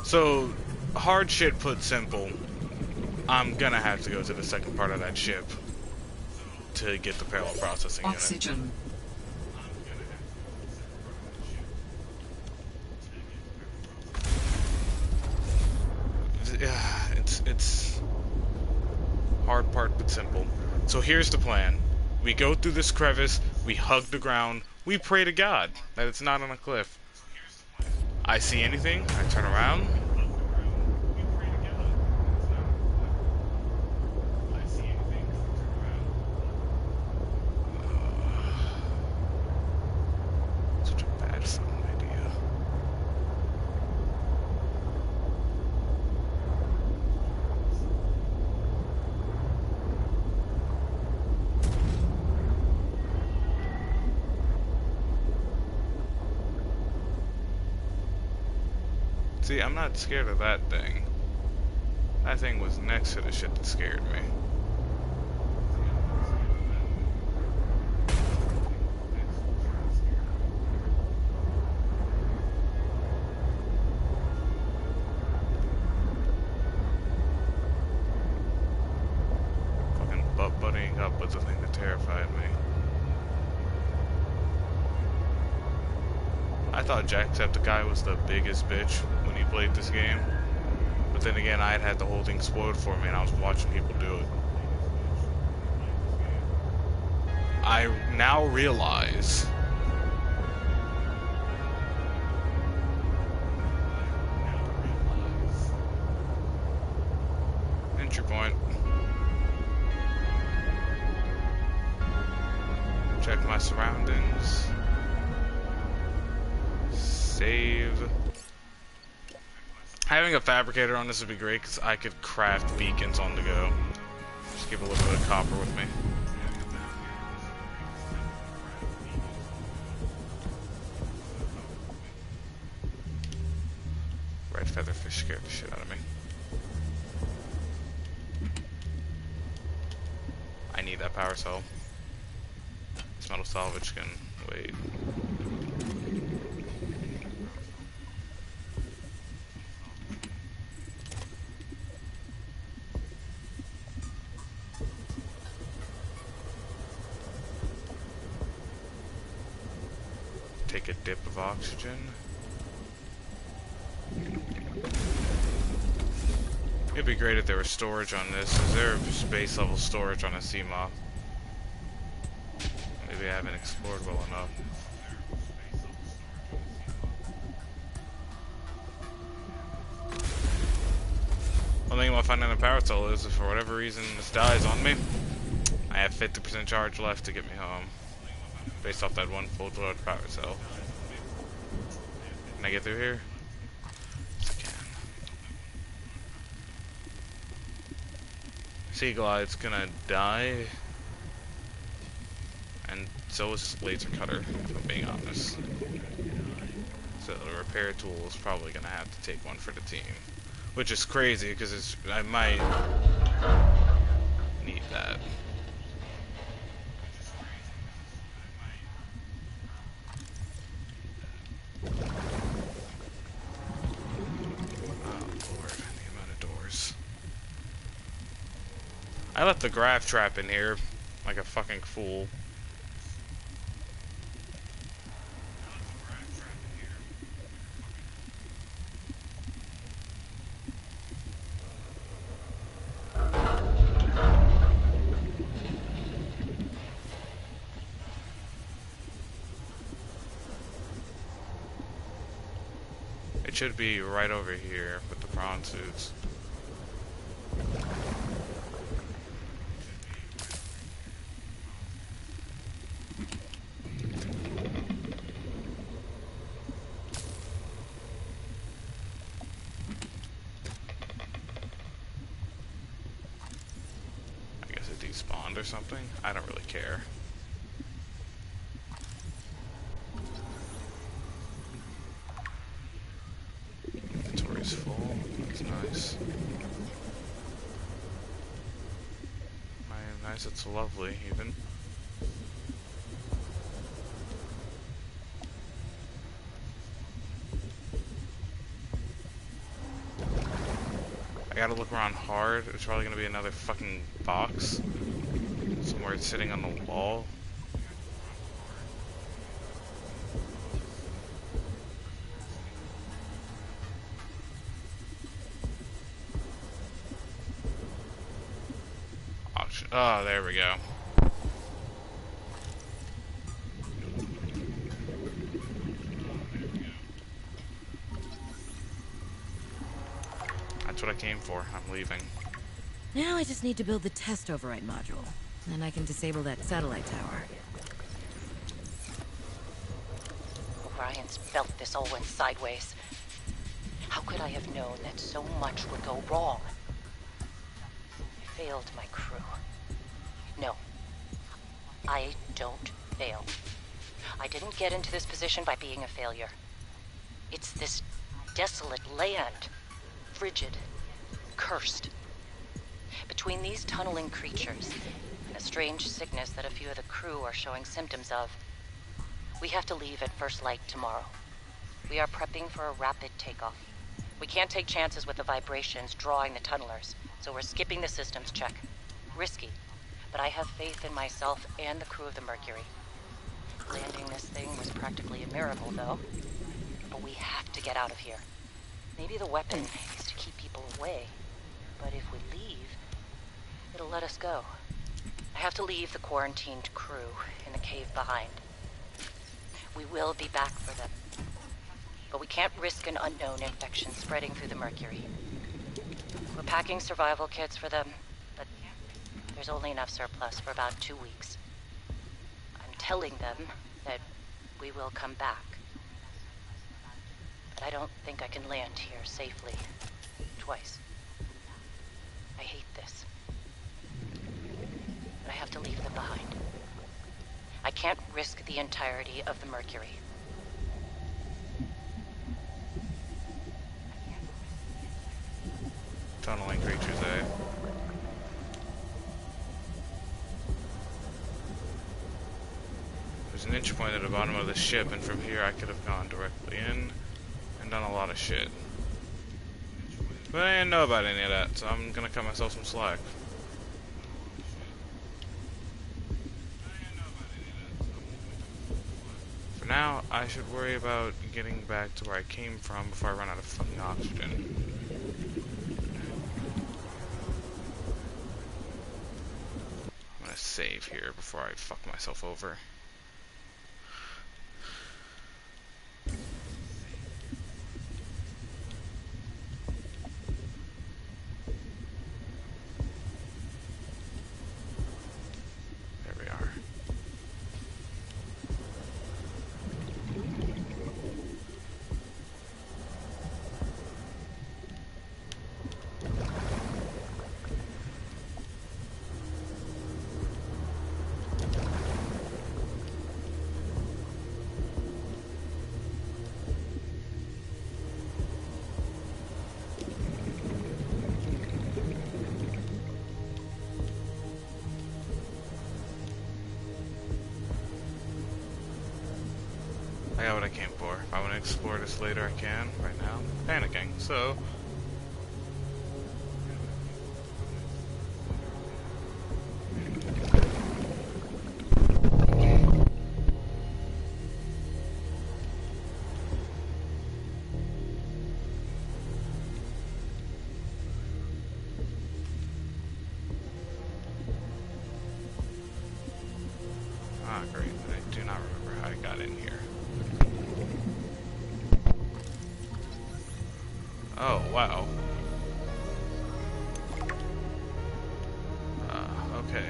So, hard shit put simple, I'm gonna have to go to the second part of that ship to get the parallel processing unit. Oxygen. It's hard part but simple. So here's the plan. We go through this crevice, we hug the ground, we pray to God that it's not on a cliff. I see anything, I turn around. Such a bad fucking idea. See, I'm not scared of that thing. That thing was next to the shit that scared me. Fucking butt-buddying up was the thing that terrified me. I thought Jacksepticeye was the biggest bitch when he played this game. But then again, I had the whole thing spoiled for me and I was watching people do it. I now realize. Entry point. Check my surroundings. Save. Having a fabricator on this would be great because I could craft beacons on the go. Just keep a little bit of copper with me. Red featherfish scared the shit out of me. I need that power cell. This metal salvage can wait. Take a dip of oxygen. It'd be great if there was storage on this. Is there space level storage on a sea moth? Maybe I haven't explored well enough. One thing about finding a power cell is if for whatever reason this dies on me, I have 50% charge left to get me home. Based off that one full charge power cell. Can I get through here? Yes, I can. Sea Glide's gonna die. And so is this laser cutter, if I'm being honest. So the repair tool is probably gonna have to take one for the team. Which is crazy, because I might need that. I left the grav trap in here like a fucking fool. It should be right over here with the prawn suits. Despawned or something? I don't really care. Inventory's full. That's nice. Nice, it's lovely, even. I gotta look around hard. There's probably gonna be another fucking box. Somewhere it's sitting on the wall. Oh, there we go. That's what I came for. I'm leaving. Now I just need to build the test override module. Then I can disable that satellite tower. O'Brien's felt this all went sideways. How could I have known that so much would go wrong? I failed my crew. No. I don't fail. I didn't get into this position by being a failure. It's this desolate land. Frigid. Cursed. Between these tunneling creatures and a strange sickness that a few of the crew are showing symptoms of, we have to leave at first light tomorrow. We are prepping for a rapid takeoff. We can't take chances with the vibrations drawing the tunnelers, so we're skipping the systems check. Risky, but I have faith in myself and the crew of the Mercury. Landing this thing was practically a miracle, though. But we have to get out of here. Maybe the weapon is to keep people away, but if we leave, it'll let us go. I have to leave the quarantined crew in the cave behind. We will be back for them, but we can't risk an unknown infection spreading through the Mercury. We're packing survival kits for them, but there's only enough surplus for about 2 weeks. I'm telling them that we will come back, but I don't think I can land here safely twice. I hate this, but I have to leave them behind. I can't risk the entirety of the Mercury. Tunneling creatures, eh? There's an entry point at the bottom of the ship, and from here I could have gone directly in and done a lot of shit. But I didn't know about any of that, so I'm gonna cut myself some slack. For now, I should worry about getting back to where I came from before I run out of fucking oxygen. I'm gonna save here before I fuck myself over. There we are. I got what I came for. If I want to explore this later, I can. Right now, I'm panicking, so... Ah, great. I do not remember how I got in here. Oh, wow. Okay.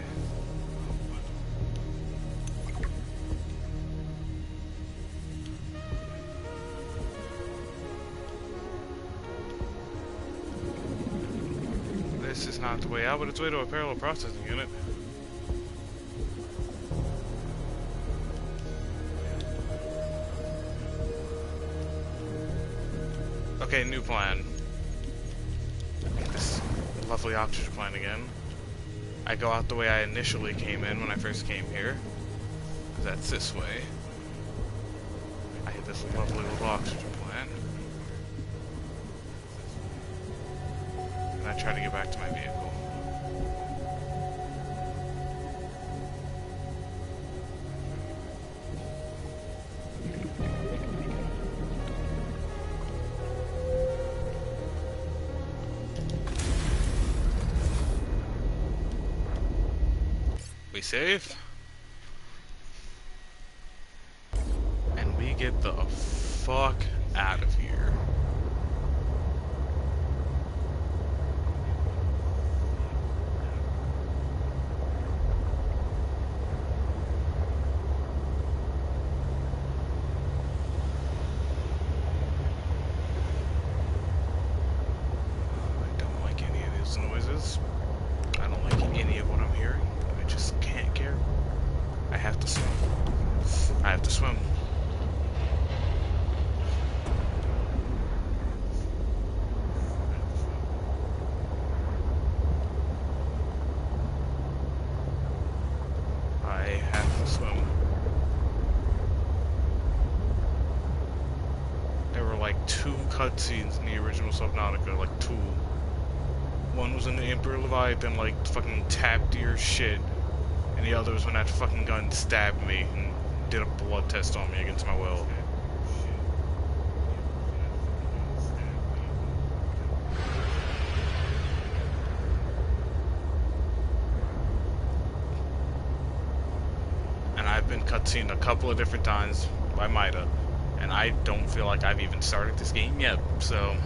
This is not the way out, but it's way to a parallel processing unit. Okay, new plan. This lovely oxygen plan again. I go out the way I initially came in when I first came here. Because that's this way. I hit this lovely little oxygen plan. And I try to get back to my vehicle. We save. And we get the fuck out of here. I don't like any of these noises. I don't like any of what I'm hearing. I just can't care. I have to swim. I have to swim. I have to swim. There were like 2 cutscenes in the original Subnautica, like 2. One was when the Emperor Leviathan like fucking tapped your shit, and the other was when that fucking gun stabbed me and did a blood test on me against my will. I've been cutscened a couple of different times by Mida, and I don't feel like I've even started this game yet, so...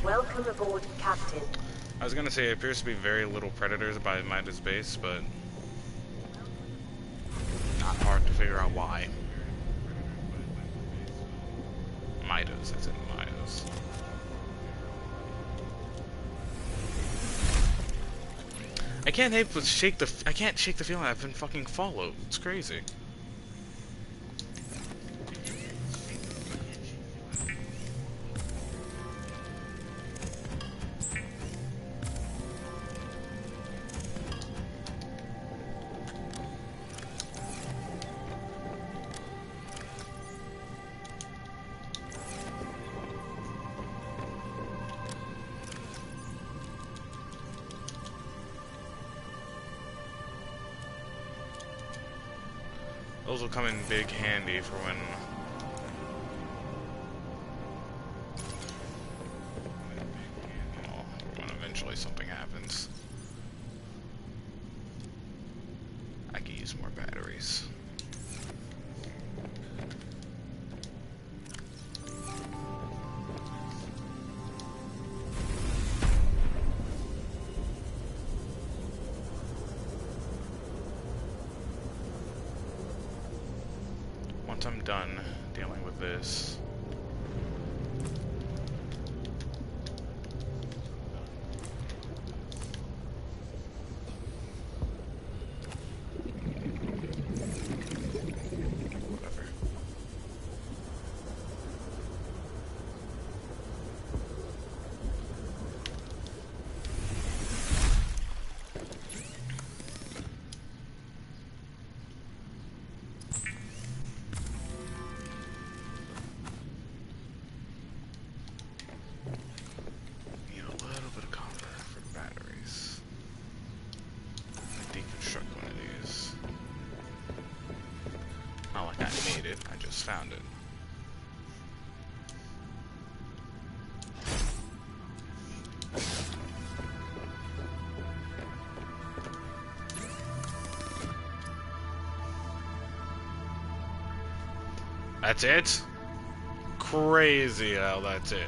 Welcome aboard, Captain. I was gonna say, it appears to be very little predators by Mida's base, but... not hard to figure out why. Midas, that's in Midas. I can't help but shake the... I can't shake the feeling I've been fucking followed. It's crazy. Those will come in big handy for when... well, when eventually something happens. I can use more batteries. Once I'm done dealing with this, whatever. Need a little bit of copper for the batteries. Deconstruct one of these. Not like I made it, I just found it. That's it? Crazy how that's it.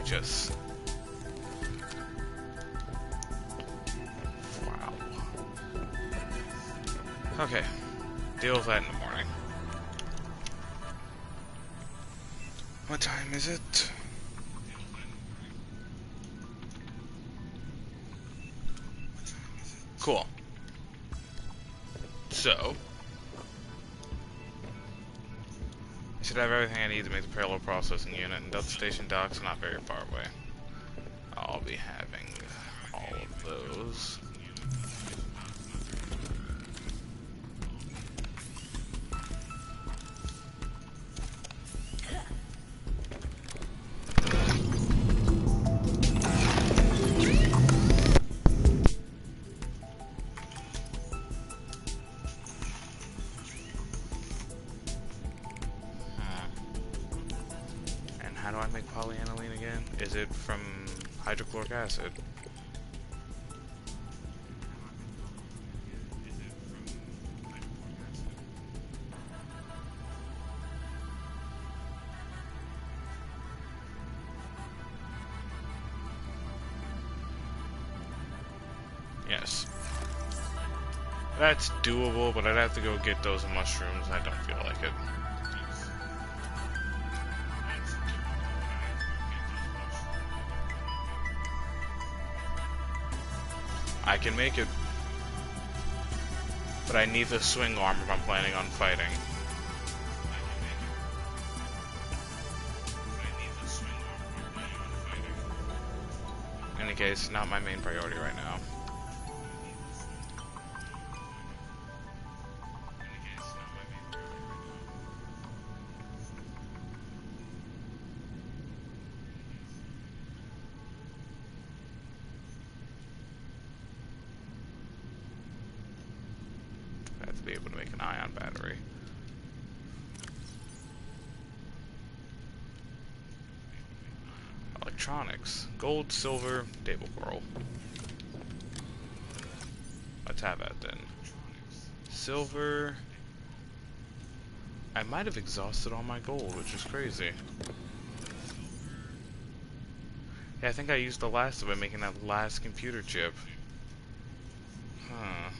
Just... wow. Okay. Deal with that in the morning. What time is it? Cool. So... I should have everything I need to make the parallel processing unit, and Delta Station docks not very far away. I'll be having all of those. How do I make polyaniline again? Is it from hydrochloric acid? Yes. That's doable, but I'd have to go get those mushrooms. I don't feel like it. I can make it. But I need the swing arm if I'm planning on fighting. In any case, not my main priority right now. I have to be able to make an ion battery. Electronics. Gold, silver, table coral. Let's have that then. Silver. I might have exhausted all my gold, which is crazy. Yeah, I think I used the last of it making that last computer chip. Huh.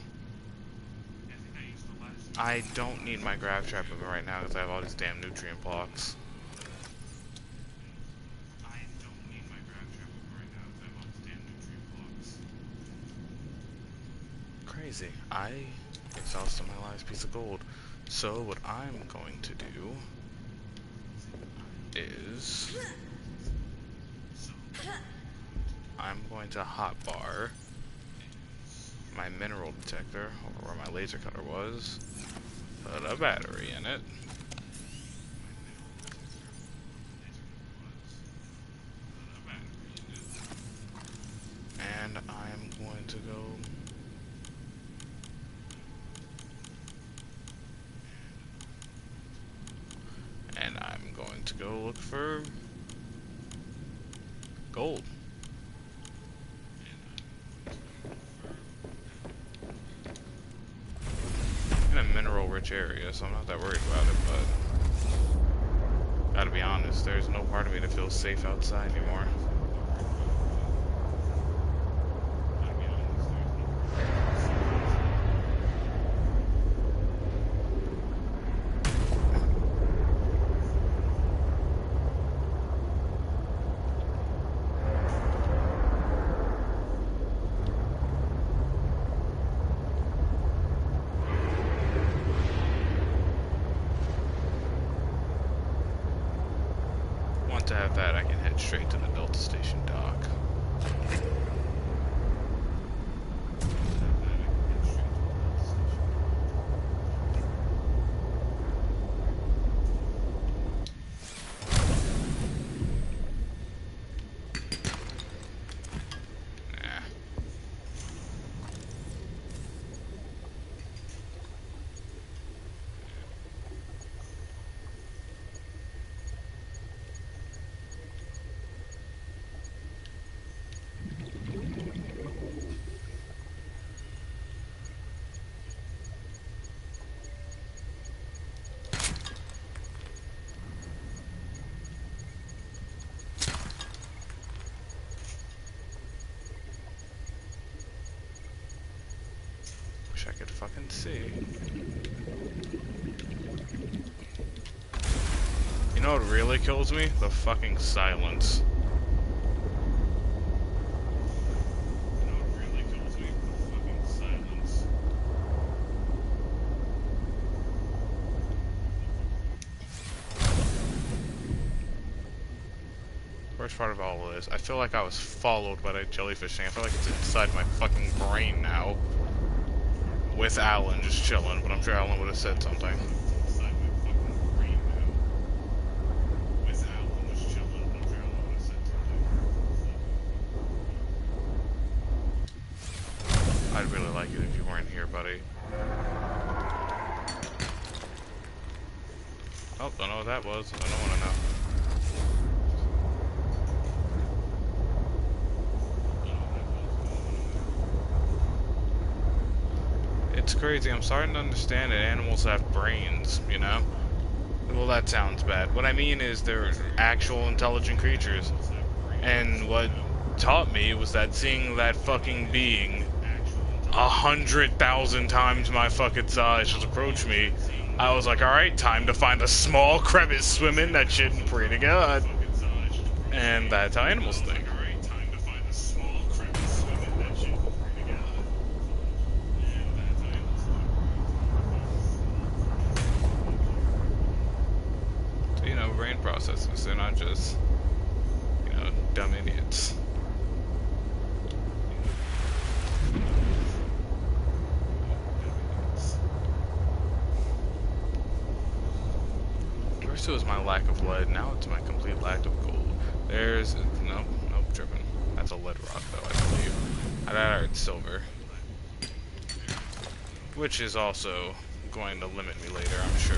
I don't need my grab trap movement right now because I have all these damn nutrient blocks. Crazy. I exhausted my last piece of gold. So what I'm going to do is I'm going to hotbar my mineral detector over where my laser cutter was, put a battery in it, and I'm going to go look for gold. In a mineral-rich area, so I'm not that worried about it, but gotta be honest, there's no part of me that feels safe outside anymore. To have that, I can head straight to the Delta Station dock. Nah. Wish I could fucking see. You know what really kills me? The fucking silence. You know what really kills me? The fucking silence. Worst part of all of this, I feel like I was followed by that jellyfish thing. I feel like it's inside my fucking brain now. With Alan just chilling, but I'm sure Alan would have said something. I'd really like it if you weren't here, buddy. Oh, don't know what that was. I don't want to know. It's crazy. I'm starting to understand that animals have brains, you know? Well, that sounds bad. What I mean is they're actual intelligent creatures. And what taught me was that seeing that fucking being 100,000 times my fucking size just approached me. I was like, alright, time to find a small crevice swimming. That shit pretty good. And that's how animals think. So, you know, brain processes. They're not just, you know, dumb idiots. First it was my lack of lead, now it's my complete lack of gold. There's, nope, tripping. That's a lead rock though, I believe. I thought it's silver. Which is also going to limit me later, I'm sure.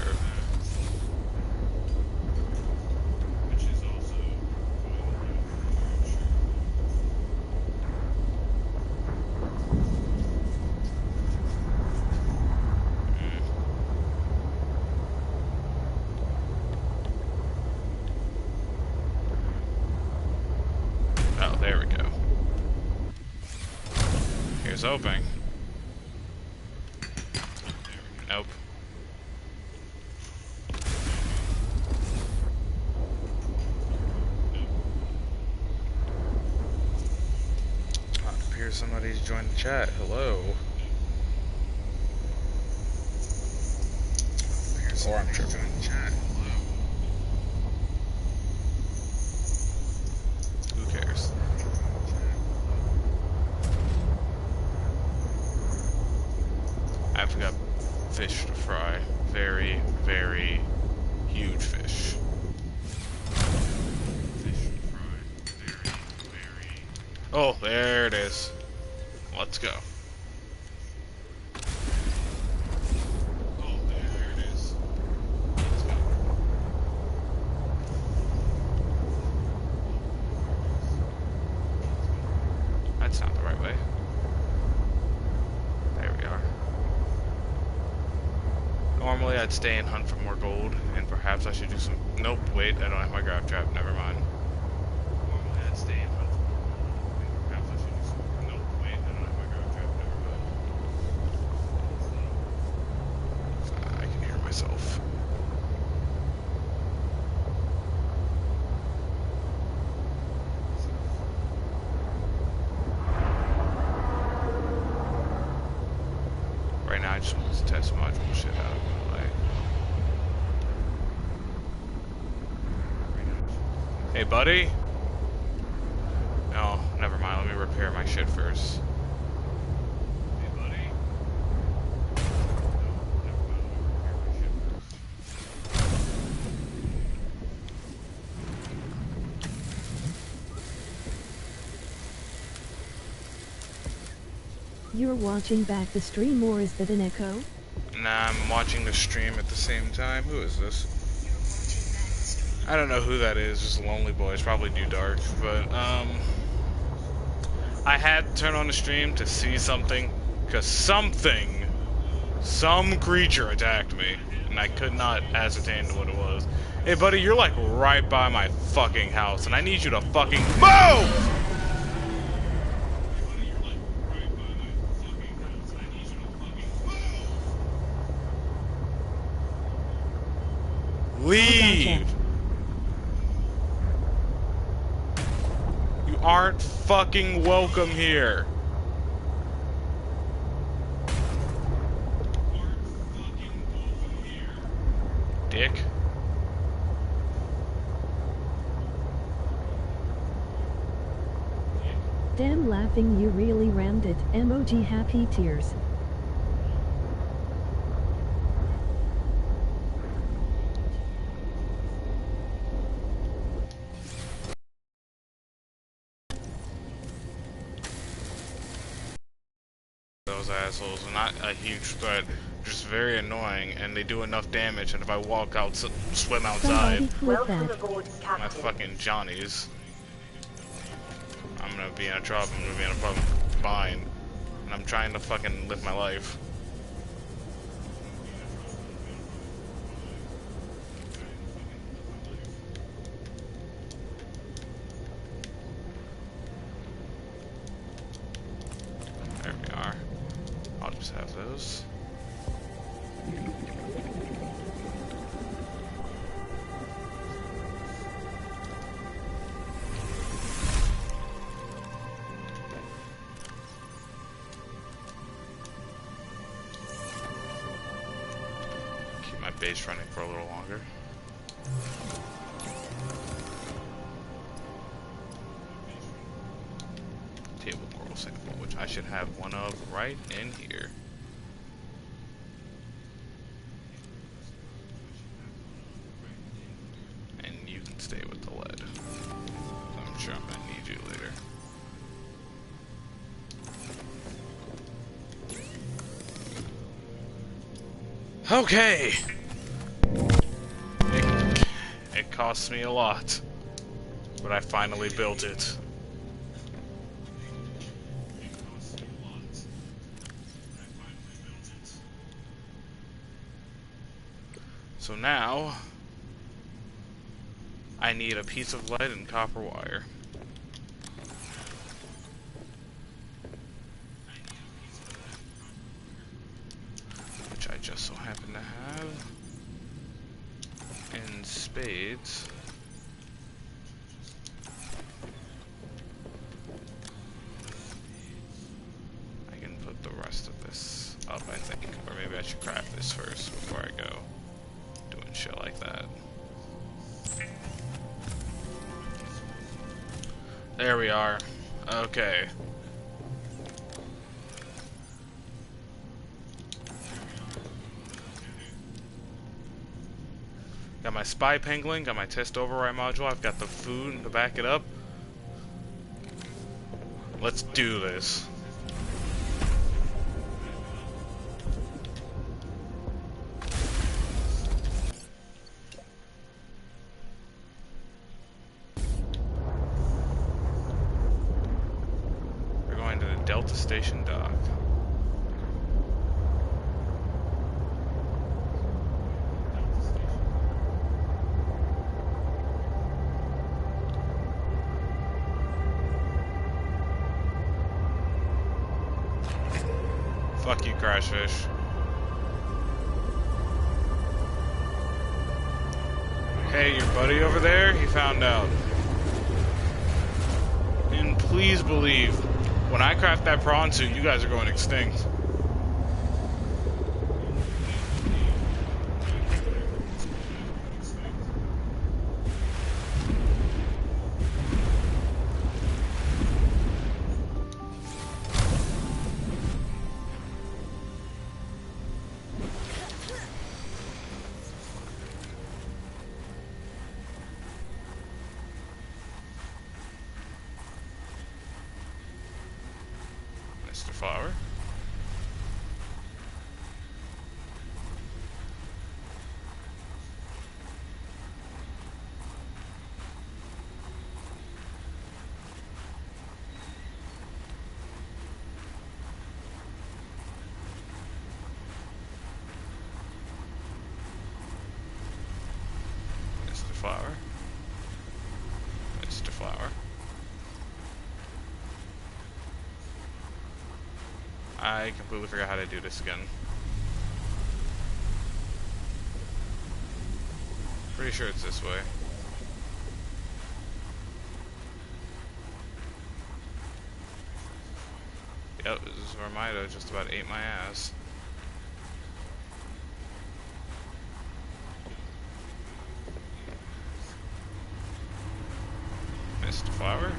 Oh, there we go. Here's hoping. Nope. Oh, it appears somebody's joined the chat. Hello. Or I'm tripping. Who cares? I've got fish to fry. Very, very huge fish. Oh, there it is. Let's go. That's not the right way. There we are. Normally I'd stay and hunt for more gold, and perhaps I should do some... Nope, wait, I don't have my grab trap, never mind. Normally I'd stay and hunt for more gold, and perhaps I should do some... Nope, wait, I don't have my grab trap, never mind. I can hear myself. Right now I just want to test module shit out of my way. Hey buddy? No, never mind, let me repair my shit first. Hey buddy? You're watching back the stream, or is that an echo? Nah, I'm watching the stream at the same time. Who is this? I don't know who that is, just a lonely boy. It's probably New Dark, but, I had to turn on the stream to see something, because some creature attacked me, and I could not ascertain what it was. Hey buddy, you're like right by my fucking house, and I need you to fucking MOVE! Leave! You aren't fucking welcome here. Dick. Damn, laughing, you really rammed it. Emoji happy tears. Those assholes are not a huge threat, just very annoying, and they do enough damage, and if I walk out, swim outside, Welcome aboard, my Captain. fucking Johnnies, I'm gonna be in a trouble, I'm gonna be in a fucking bind, and I'm trying to fucking live my life. There we are. base running for a little longer. Table coral sample, which I should have one of right in here. And you can stay with the lead. I'm sure I'm gonna need you later. Okay! It cost me a lot, but I finally built it. So now, I need a piece of lead and copper wire. Which I just so happen to have. In spades. I can put the rest of this up, I think. Or maybe I should craft this first before I go doing shit like that. There we are. Okay. Got my spy pangolin, got my test override module, I've got the food to back it up. Let's do this. We're going to the Delta Station dock. Fuck you, Crashfish. Hey, your buddy over there, he found out. And please believe, when I craft that prawn suit, you guys are going extinct. Mr. Flower. Mr. Flower. Mr. Flower. I completely forgot how to do this again. Pretty sure it's this way. Yep, this is where Mida just about ate my ass. Mr. Flower.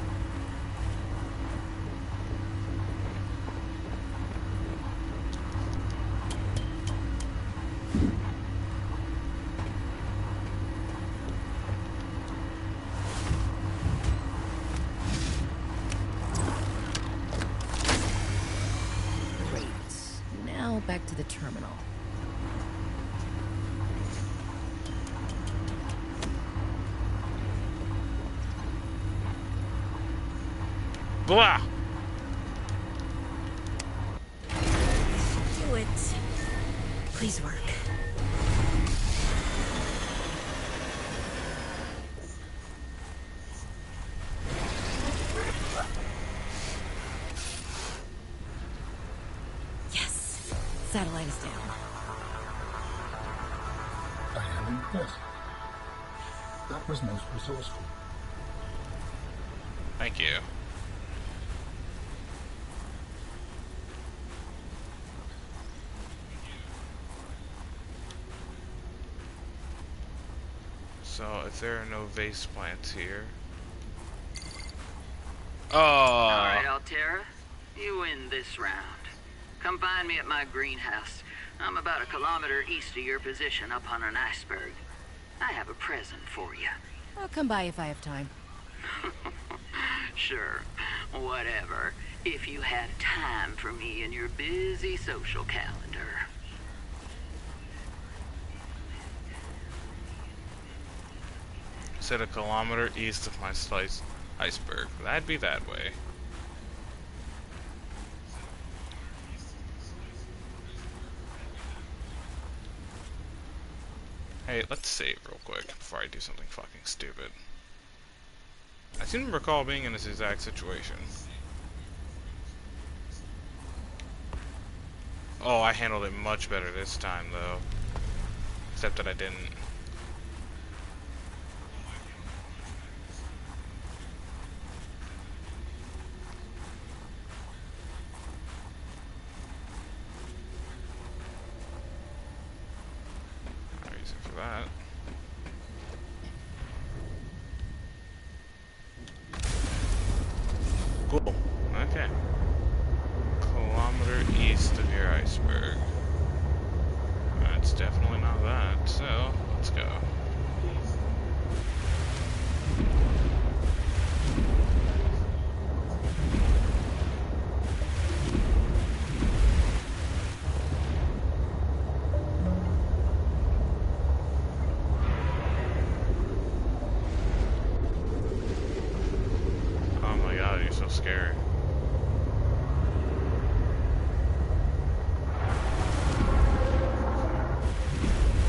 Back to the terminal. Blah! Do it. Please work. Satellite is down. I am impressed. That was most resourceful. Thank you. So, if there are no vase plants here... Alright, Oh! Altera. You win this round. Come find me at my greenhouse. I'm about 1 kilometer east of your position up on an iceberg. I have a present for you. I'll come by if I have time. Sure, whatever. If you had time for me in your busy social calendar. Said 1 kilometer east of my slice iceberg. That'd be that way. Hey, let's save real quick before I do something fucking stupid. I seem to recall being in this exact situation. Oh, I handled it much better this time, though. Except that I didn't. No reason for that. Cool. Okay. Kilometer east of your iceberg. That's definitely not that, so let's go. Oh my god, you're so scary.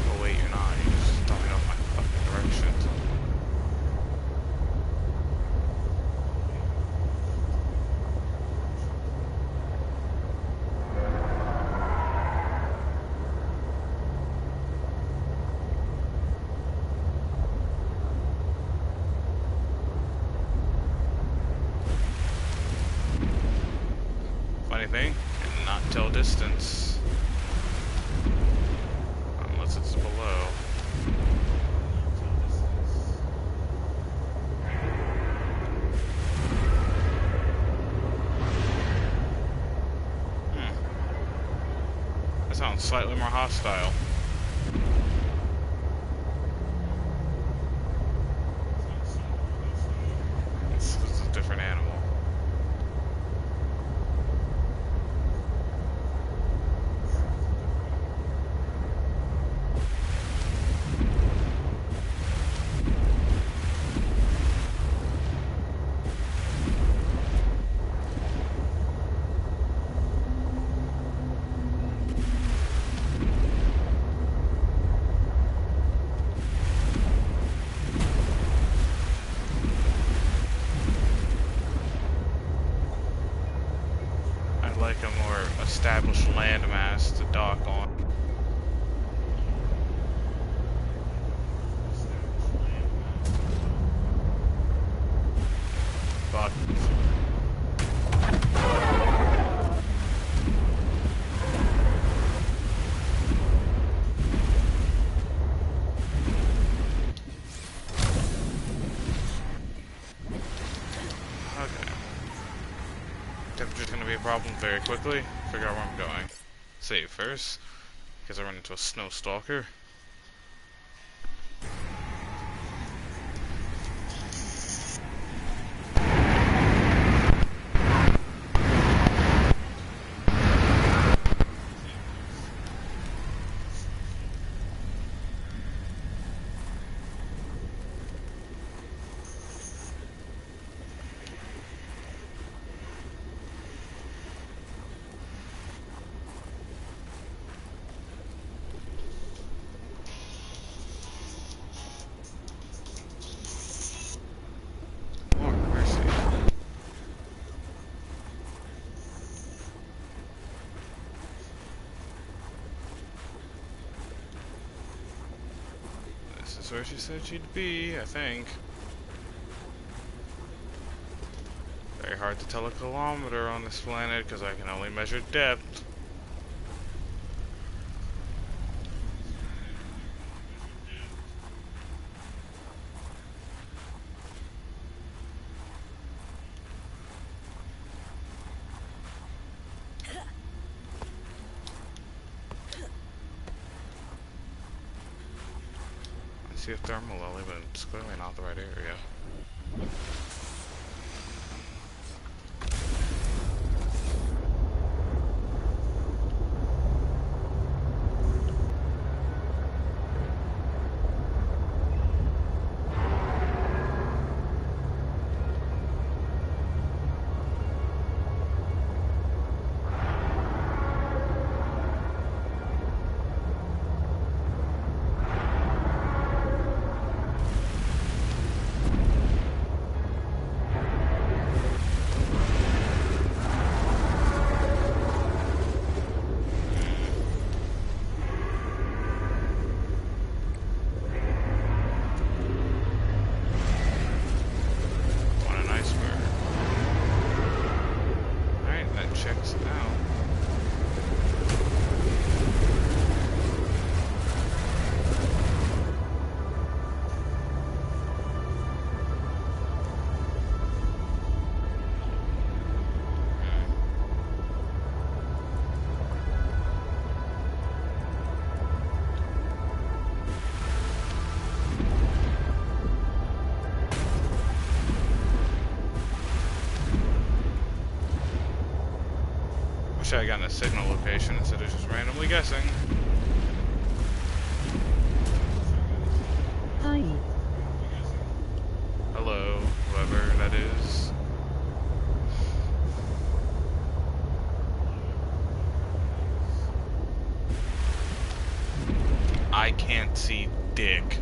Oh wait, you're not. You just don't know my fucking directions. Funny thing, cannot tell distance. Unless it's below. That sounds slightly more hostile. It's a different animal. I'd like a more established landmass to dock on. Fuck. Okay. Temperature's gonna be a problem very quickly. Figure out where I'm going. Save first, because I run into a snow stalker. Lord mercy. This is where she said she'd be, I think. Very hard to tell a kilometer on this planet because I can only measure depth. see a thermal lily, but it's clearly not the right area. Wish I had gotten a signal location instead of just randomly guessing. Hi. Hello, whoever that is. I can't see dick.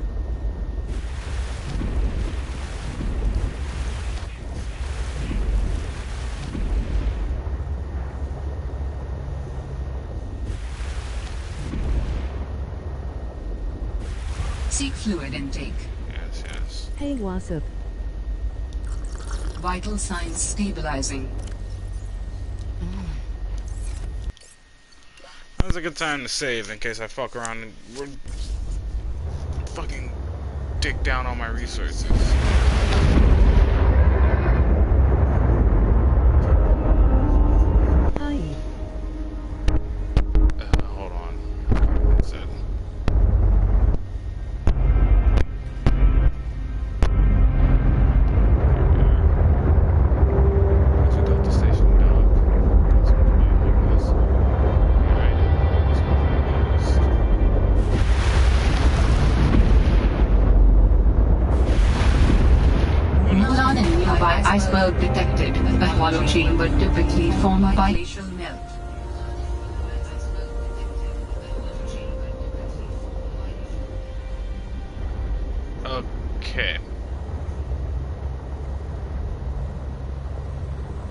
Seek fluid intake. Yes, yes. Hey, what's up? Vital signs stabilizing. That was a good time to save in case I fuck around and fucking dig down all my resources. Hi. Hold on. What's that? What's your Delta Station dock? It's going to be like this. Right? It's going to be this. Mulan and nearby iceberg detected. A hollow chamber typically formed by glacial melt. Okay.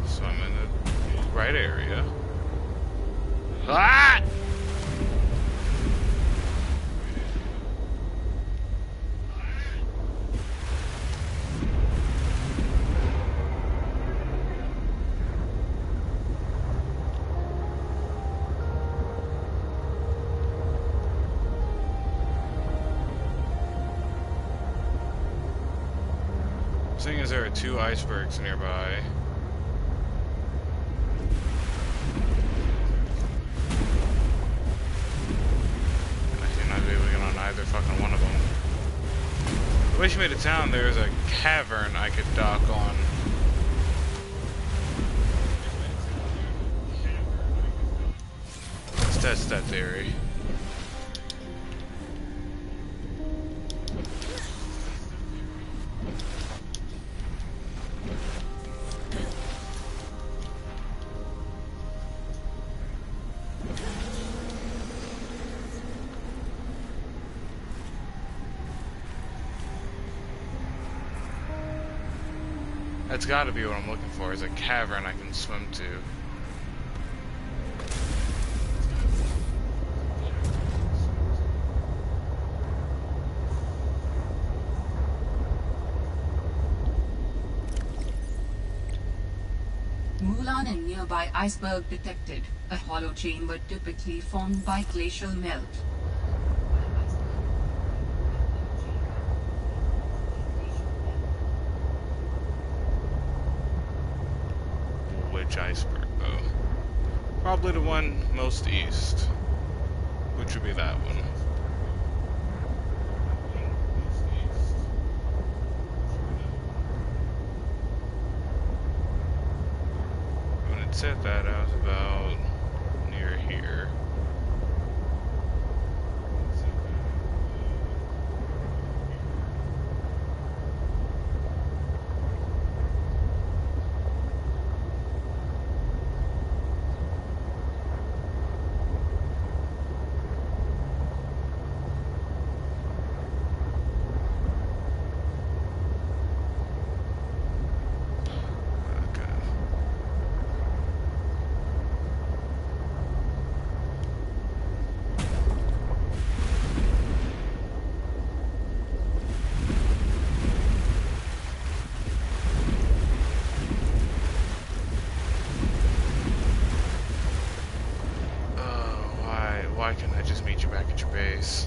So I'm in the right area. Ah! Seeing as there are two icebergs nearby. I should not be able to get on either fucking one of them. The way she made it sound, there's a cavern I could dock on. Let's test that theory. That's gotta be what I'm looking for, is a cavern I can swim to. Mulan and nearby iceberg detected. A hollow chamber typically formed by glacial melt. Which iceberg, though? Probably the one most east. Which would be that one. It said that I was about near here. Why can't I just meet you back at your base?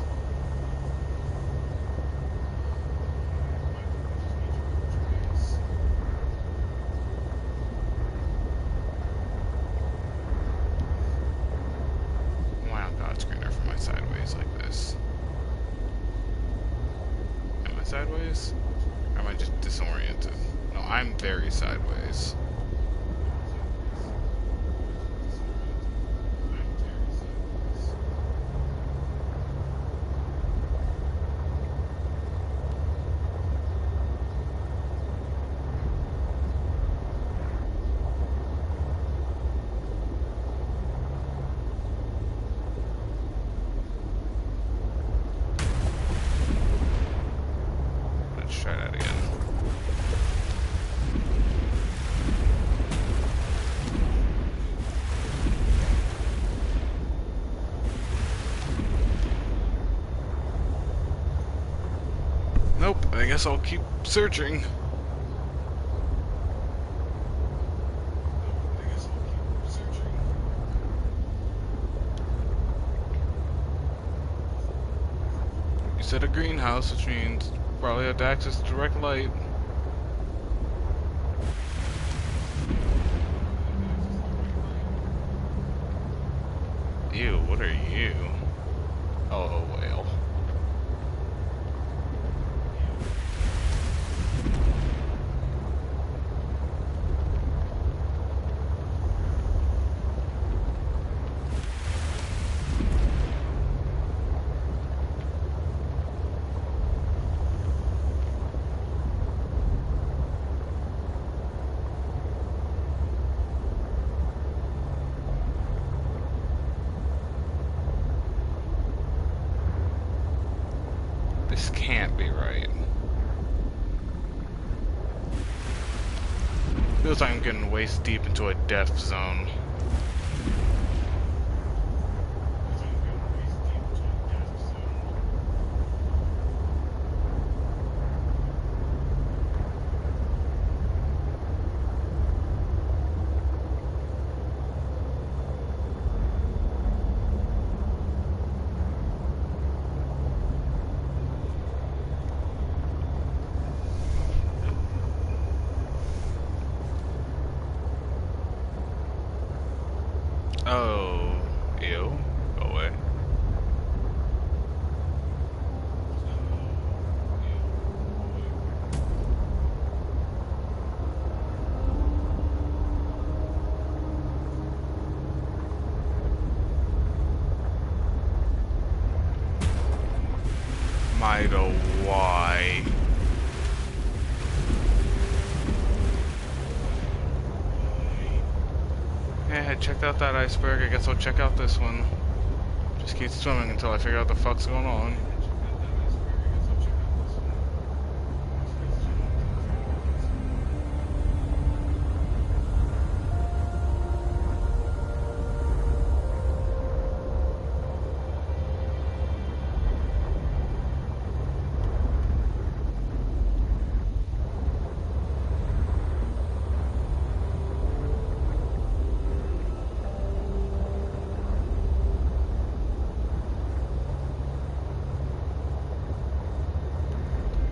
Why not God's greener for my sideways like this? Am I sideways? Or am I just disoriented? No, I'm very sideways. Let's try that again. Nope, I guess I'll keep searching. You said a greenhouse, which means probably have to access direct light. Ew, what are you? Oh, a whale. This can't be right. Feels like I'm getting waist deep into a death zone. Oh, ew. Go away. My oh, why? Hey, I checked out that iceberg. I guess I'll check out this one. Just keep swimming until I figure out what the fuck's going on.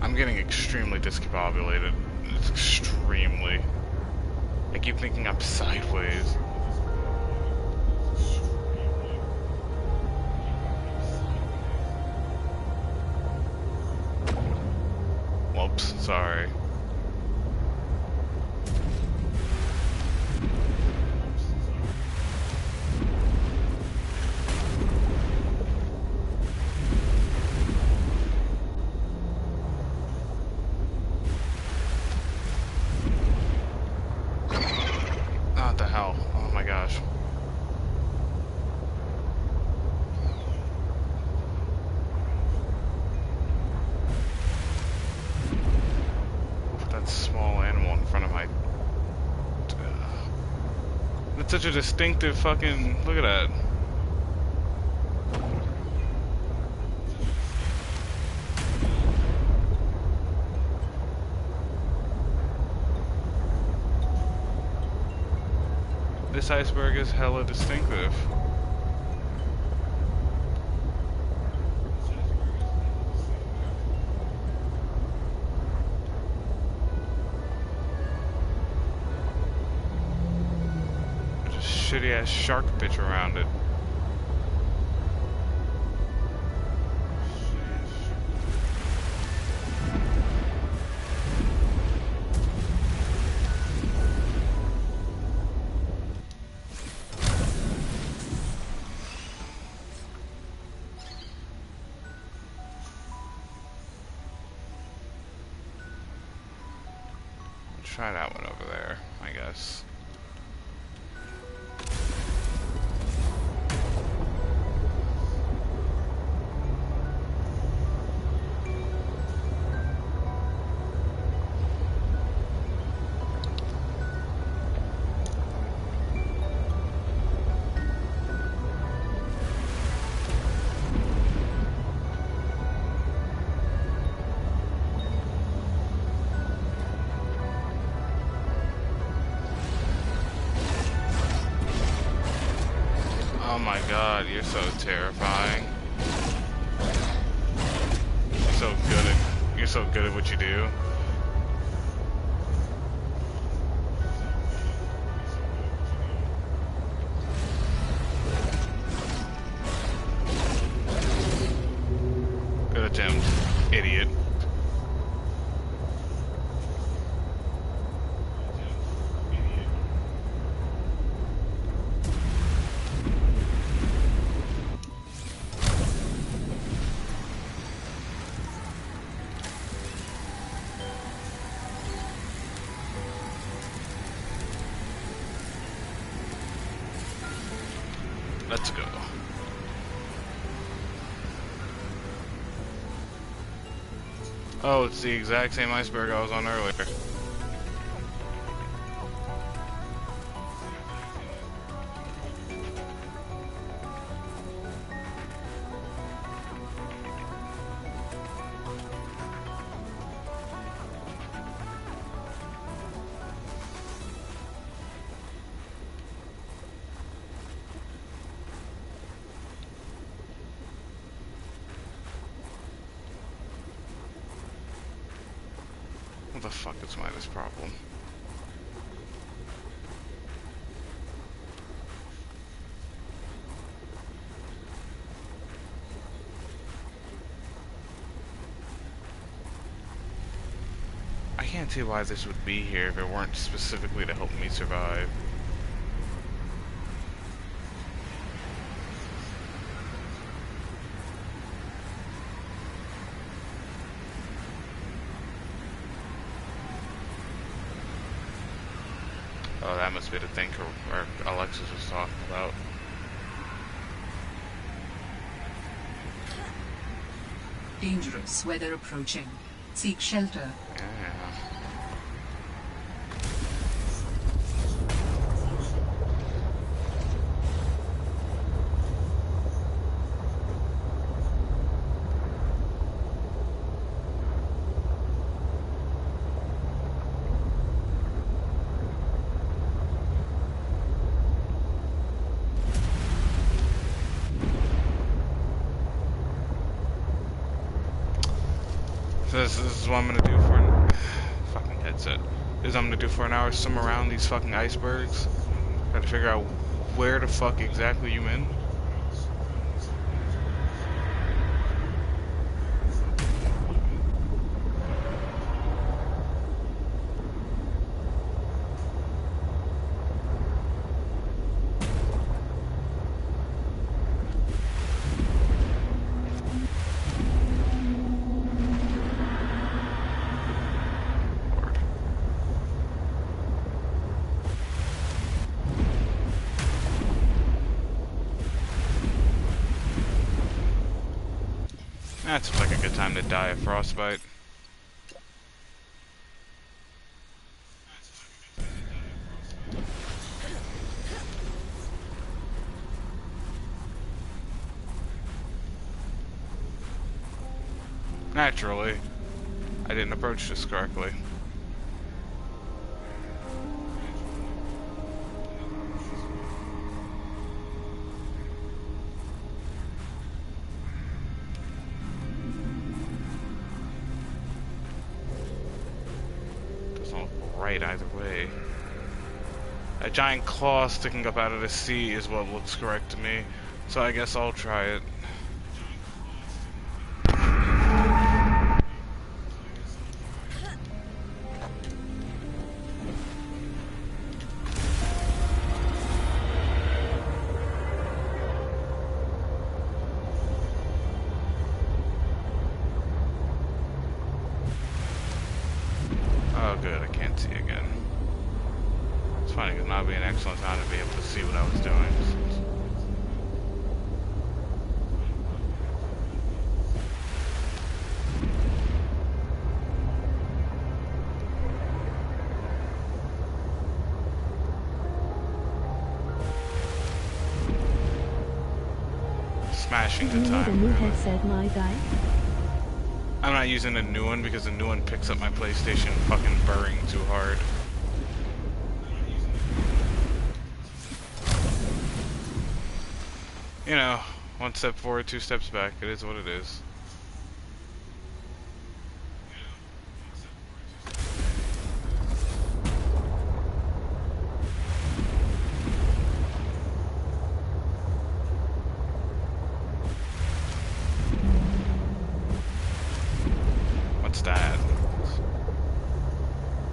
I'm getting extremely discombobulated. It's extremely. I keep thinking I'm sideways. Whoops, sorry. that small animal in front of my... It's such a distinctive fucking... Look at that. This iceberg is hella distinctive. Shitty ass shark bitch around it. Try that one over there, I guess. Oh my god, you're so terrifying. You're so good at what you do. Good attempt, idiot. Let's go. Oh, it's the exact same iceberg I was on earlier. What the fuck is this problem? I can't see why this would be here if it weren't specifically to help me survive. Oh, that must be the thing Alexis was talking about. Dangerous weather approaching. Seek shelter. Yeah. So this is what I'm gonna do for an fucking headset. This is what I'm gonna do for an hour, swim around these fucking icebergs. Try to figure out where the fuck exactly you in. That seems like a good time to die of frostbite. Naturally. I didn't approach this correctly. Doesn't look right either way. A giant claw sticking up out of the sea is what looks correct to me, so I guess I'll try it. Oh good, I can't see again. It's funny, because now would be an excellent time to be able to see what I was doing. Smashing Do you the need a time. new Really. headset, my guy? I'm not using a new one because the new one picks up my PlayStation fucking burring too hard. You know, one step forward, two steps back. It is what it is. What's that?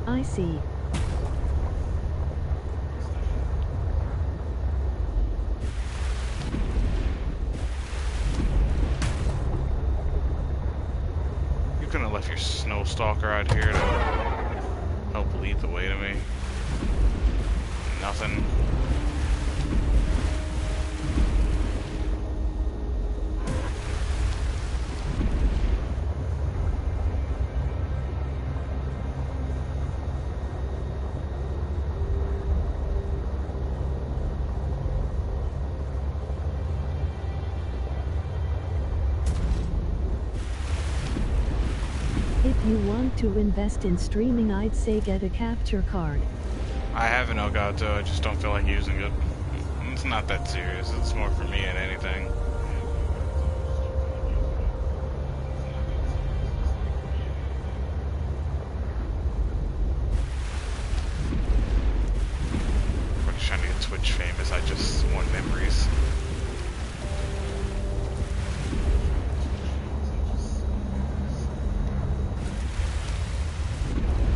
I see. You couldn't have left your snow stalker out here to help lead the way to me. Nothing. If you want to invest in streaming, I'd say get a capture card. I have an Elgato, I just don't feel like using it. It's not that serious, it's more for me than anything. We're just trying to get Twitch famous, I just want memories.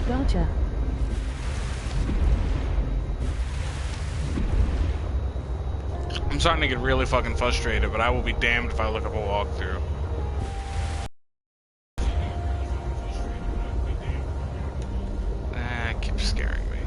Gotcha. I'm starting to get really fucking frustrated, but I will be damned if I look up a walkthrough. It keeps scaring me.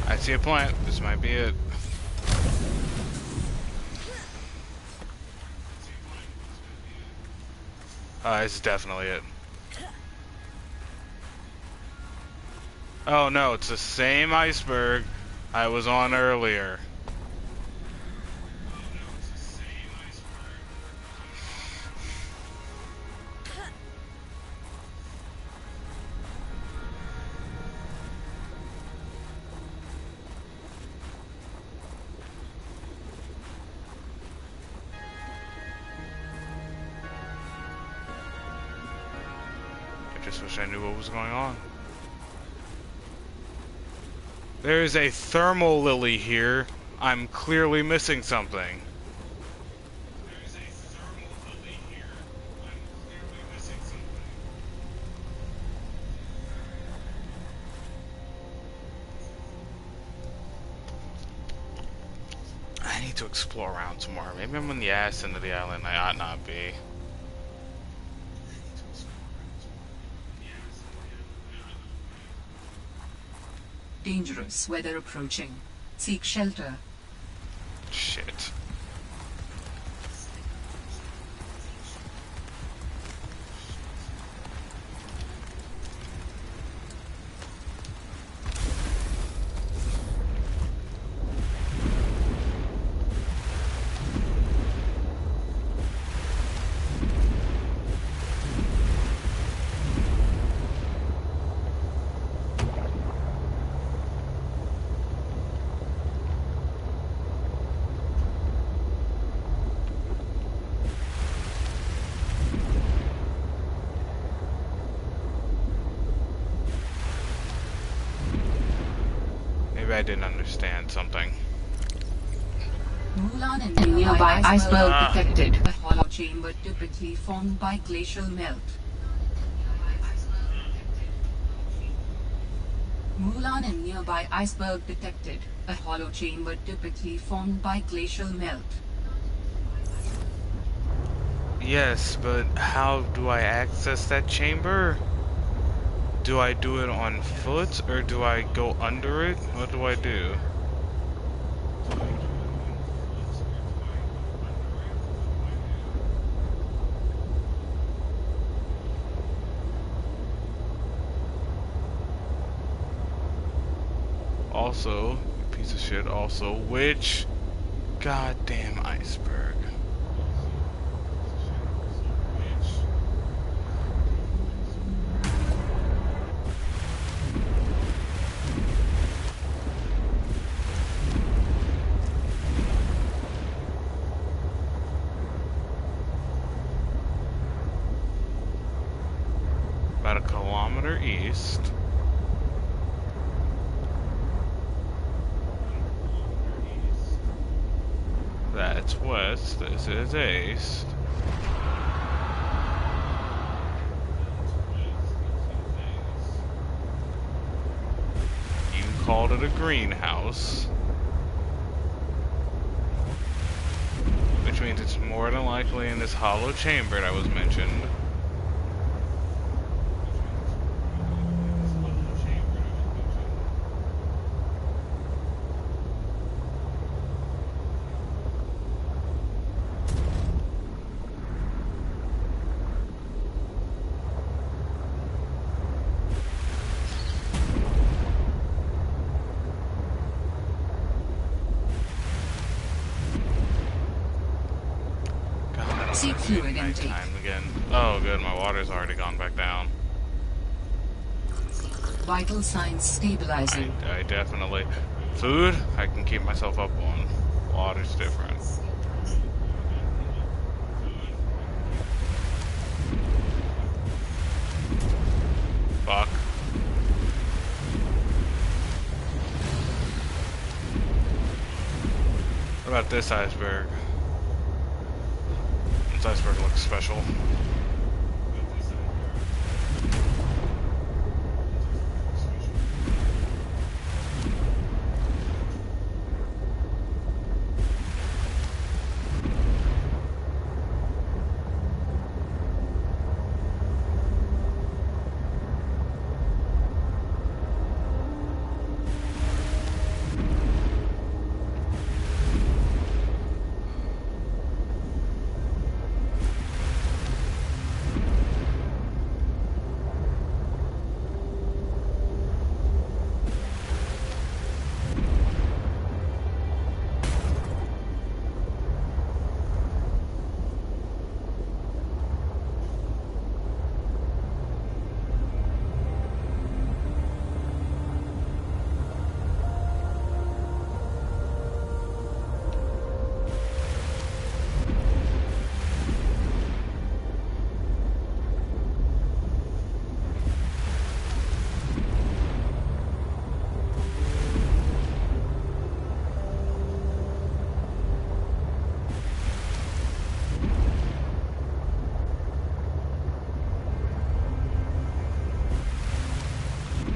I see a point. This might be it. This is definitely it. Oh no, it's the same iceberg I was on earlier. I just wish I knew what was going on. There's a thermal lily here. I'm clearly missing something. I need to explore around some more. Maybe I'm on the ass end of the island. I ought not be. Dangerous weather approaching. Seek shelter. Shit. Maybe I didn't understand something. Mulan and nearby iceberg detected. A hollow chamber typically formed by glacial melt. Mulan and nearby iceberg detected. A hollow chamber typically formed by glacial melt. Yes, but how do I access that chamber? Do I do it on foot, or do I go under it? What do I do? Also, you piece of shit, also, which goddamn iceberg? About a kilometer east. That's west, this is east. You called it a greenhouse. Which means it's more than likely in this hollow chamber that was mentioned. Seek fluid intake. Nighttime again. Oh good, my water's already gone back down. Vital signs stabilizing. I definitely... Food, I can keep myself up on. Water's different. Fuck. What about this iceberg? This iceberg looks special.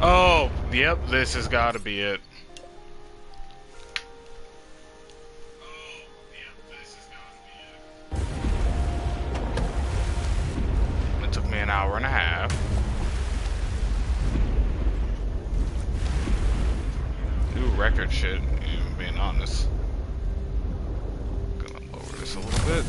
Oh, yep, this has got to be it. It took me an hour and a half. record shit, being honest. Gonna lower this a little bit.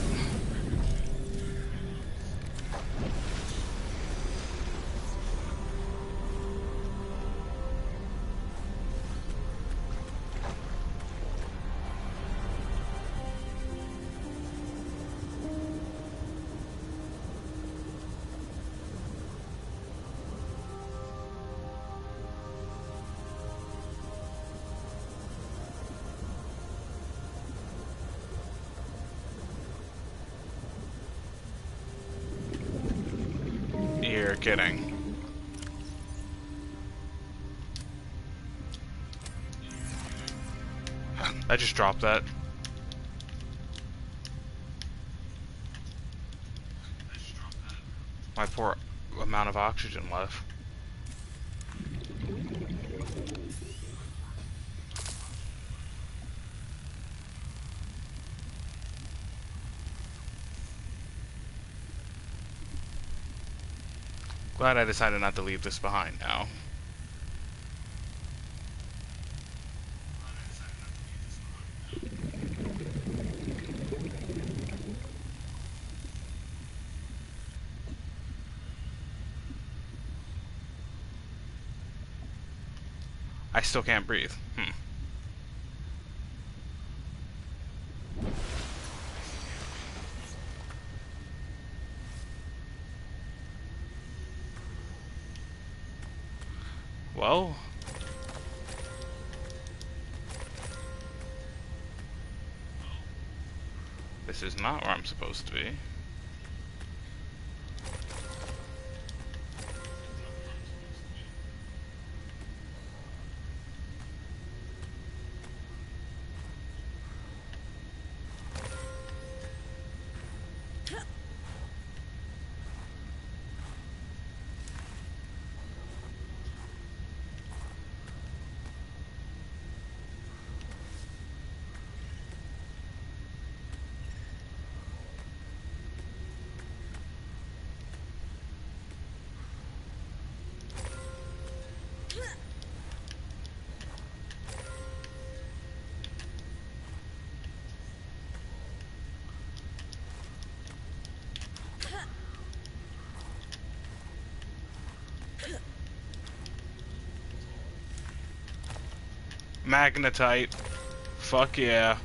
You're kidding. I just dropped that. My poor amount of oxygen left. Glad I decided not to leave this behind now. I still can't breathe. Well, this is not where I'm supposed to be. Magnetite. Fuck yeah.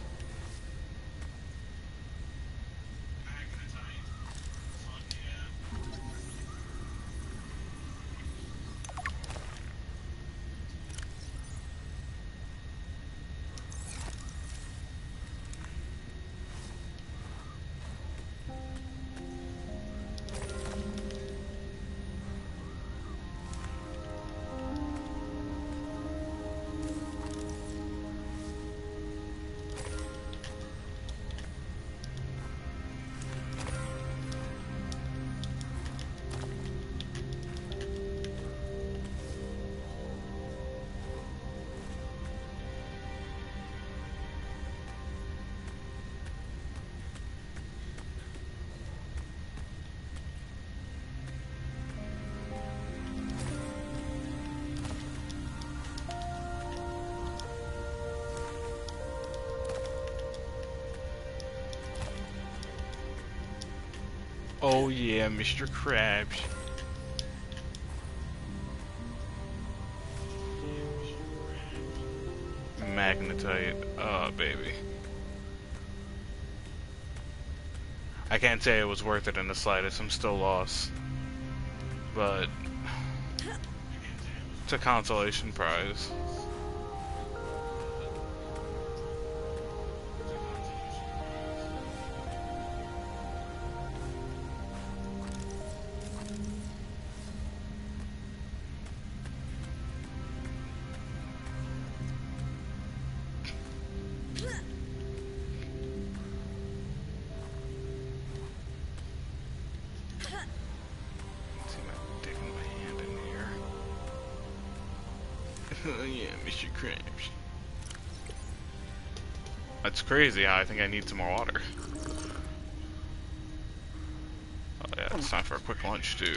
Oh yeah, Mr. Krabs. Magnetite. Oh, baby. I can't say it was worth it in the slightest. I'm still lost. But it's a consolation prize. Oh yeah, Mr. Krabs. That's crazy how I think I need some more water. Oh yeah, it's time for a quick lunch too.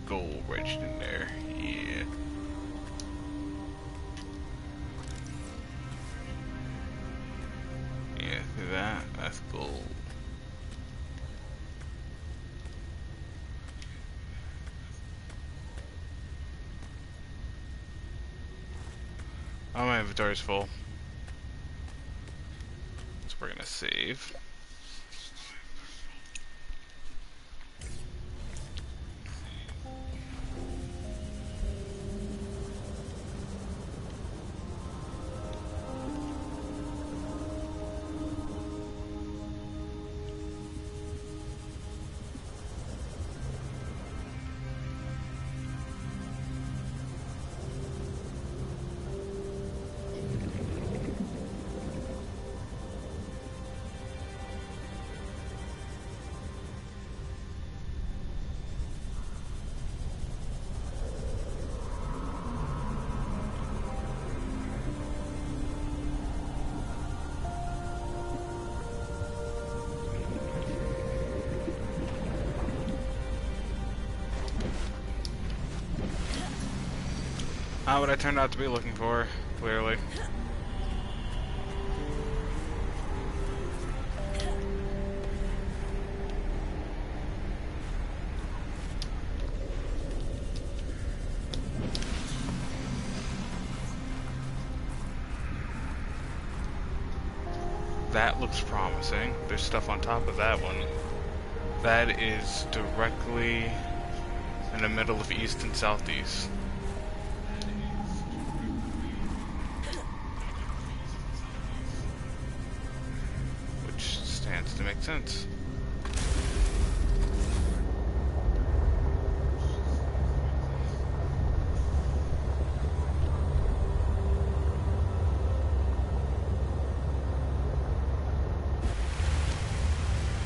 gold wedged in there. Yeah. Yeah, see that? That's gold. Oh, my inventory's full. So we're gonna save. Not what I turned out to be looking for, clearly. That looks promising. There's stuff on top of that one. That is directly in the middle of east and southeast. Which stands to make sense.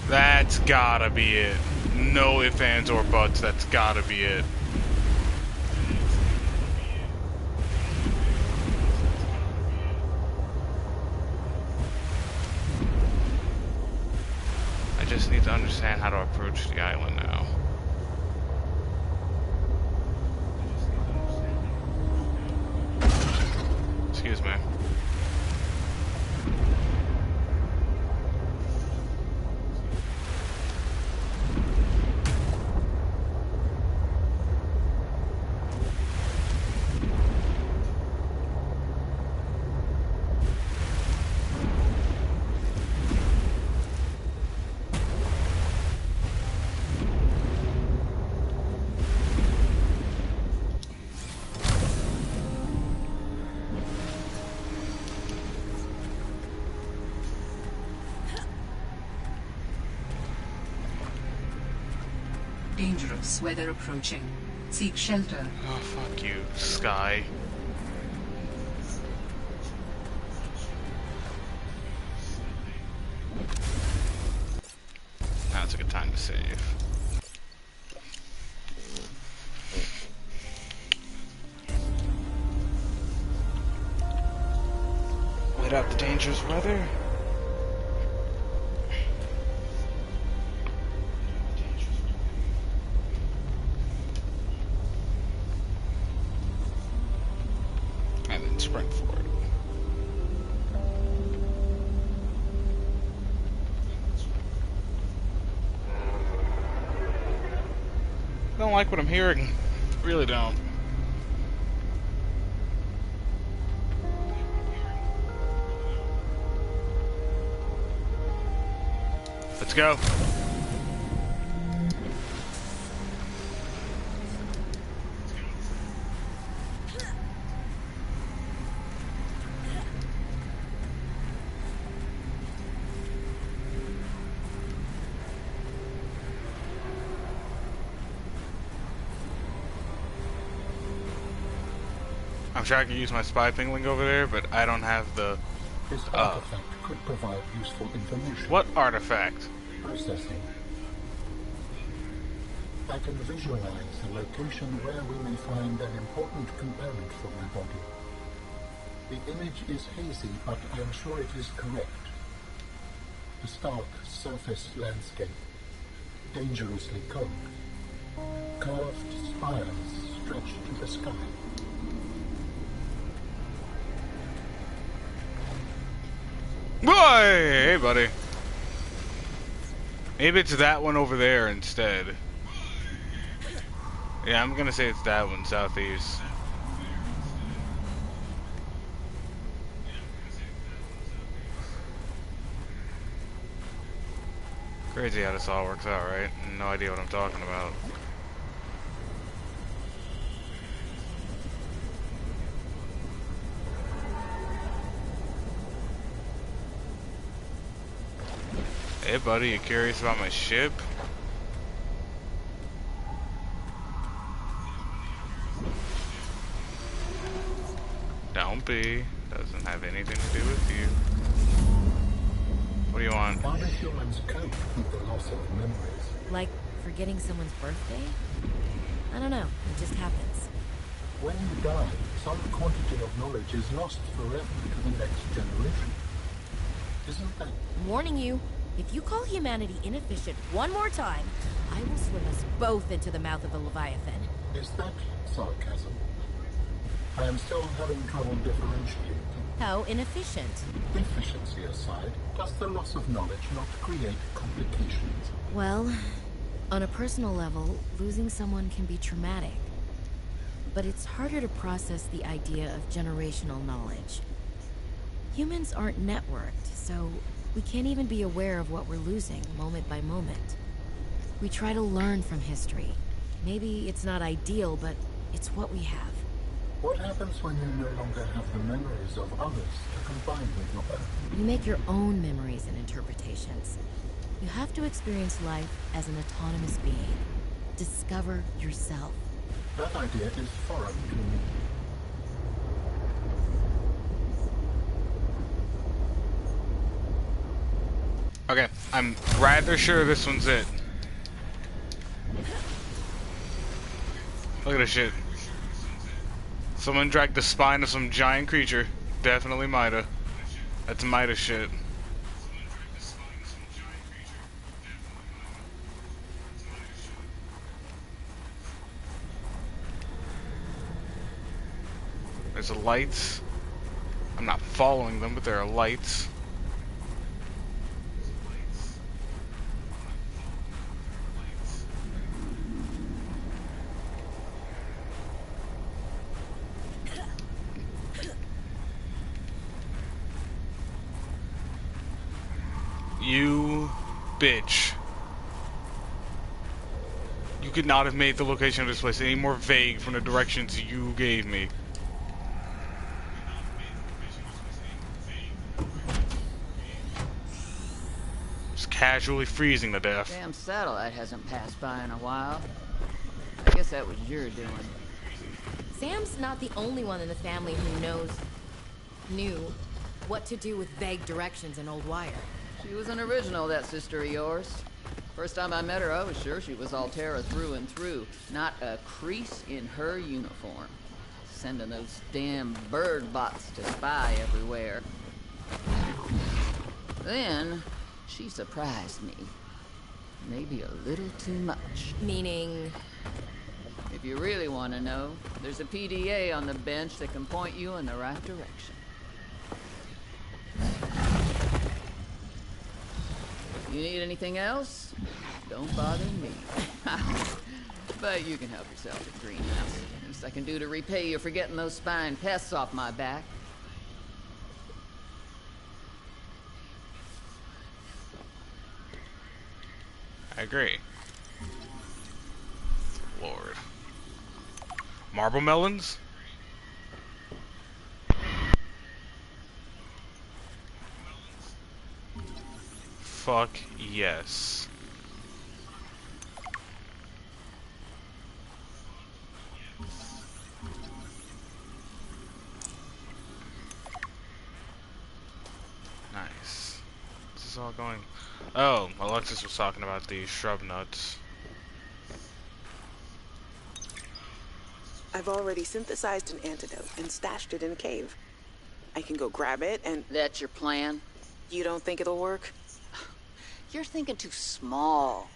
That's gotta be it. No ifs, ands, or buts. That's gotta be it. I just need to understand how to approach the island now. Excuse me. Dangerous weather approaching. Seek shelter. Oh, fuck you, Sky. Now's a good time to save. Wait out the dangerous weather. And then sprint for it. I don't like what I'm hearing. Really don't. Let's go. I'm sure I could use my spy pingling over there, but I don't have the... This artifact could provide useful information. What artifact? Processing. I can visualize a location where we may find an important component for my body. The image is hazy, but I am sure it is correct. A stark surface landscape, dangerously cold. Curved spires stretch to the sky. Boy, hey, buddy. Maybe it's that one over there instead. Yeah, I'm gonna say it's that one, southeast. Crazy how this all works out, right? No idea what I'm talking about. Hey buddy, you curious about my ship? Don't be. Doesn't have anything to do with you. What do you want? How do humans cope with the loss of memories? Like forgetting someone's birthday? I don't know, it just happens. When you die, some quantity of knowledge is lost forever to the next generation. Isn't that? I'm warning you, if you call humanity inefficient one more time, I will swim us both into the mouth of the Leviathan. Is that sarcasm? I am still having trouble differentiating. How inefficient? Efficiency aside, does the loss of knowledge not create complications? Well, on a personal level, losing someone can be traumatic. But it's harder to process the idea of generational knowledge. Humans aren't networked, so we can't even be aware of what we're losing moment by moment. We try to learn from history. Maybe it's not ideal, but it's what we have. What happens when you no longer have the memories of others to combine with your own? You make your own memories and interpretations. You have to experience life as an autonomous being. Discover yourself. That idea is foreign to me. Okay, I'm rather sure this one's it. Look at this shit. Someone dragged the spine of some giant creature. Definitely Mida. That's Mida shit. There's lights. I'm not following them, but there are lights. You bitch. You could not have made the location of this place any more vague from the directions you gave me. Just casually freezing to death. Damn satellite hasn't passed by in a while. I guess that was your doing. Sam's not the only one in the family who knew what to do with vague directions in Old Wire. She was an original, that sister of yours. First time I met her, I was sure she was Altera through and through. Not a crease in her uniform. Sending those damn bird bots to spy everywhere. Then, she surprised me. Maybe a little too much. Meaning? If you really want to know, there's a PDA on the bench that can point you in the right direction. You need anything else? Don't bother me. But you can help yourself at Greenhouse. Least I can do to repay you for getting those spine pests off my back. I agree. Lord. Marble melons? Fuck yes. Nice. This is all going. Oh, Alexis was talking about the shrub nuts. I've already synthesized an antidote and stashed it in a cave. I can go grab it and... That's your plan? You don't think it'll work? You're thinking too small.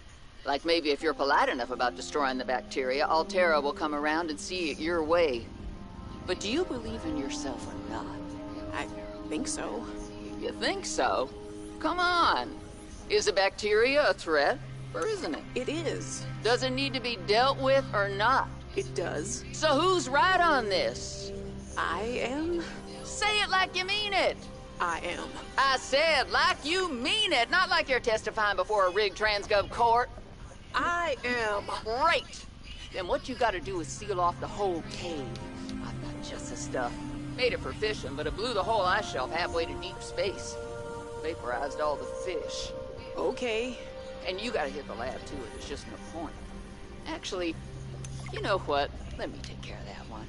Like maybe if you're polite enough about destroying the bacteria, Altera will come around and see it your way. But do you believe in yourself or not? I think so. You think so? Come on. Is the bacteria a threat, or isn't it? It is. Does it need to be dealt with or not? It does. So who's right on this? I am. Say it like you mean it. I am. I said like you mean it, not like you're testifying before a rigged transgov court. I am. Great. Then what you gotta do is seal off the whole cave. I've got just the stuff. Made it for fishing, but it blew the whole ice shelf halfway to deep space. Vaporized all the fish. Okay. And you gotta hit the lab too, or there's just no point. Actually, you know what? Let me take care of that one.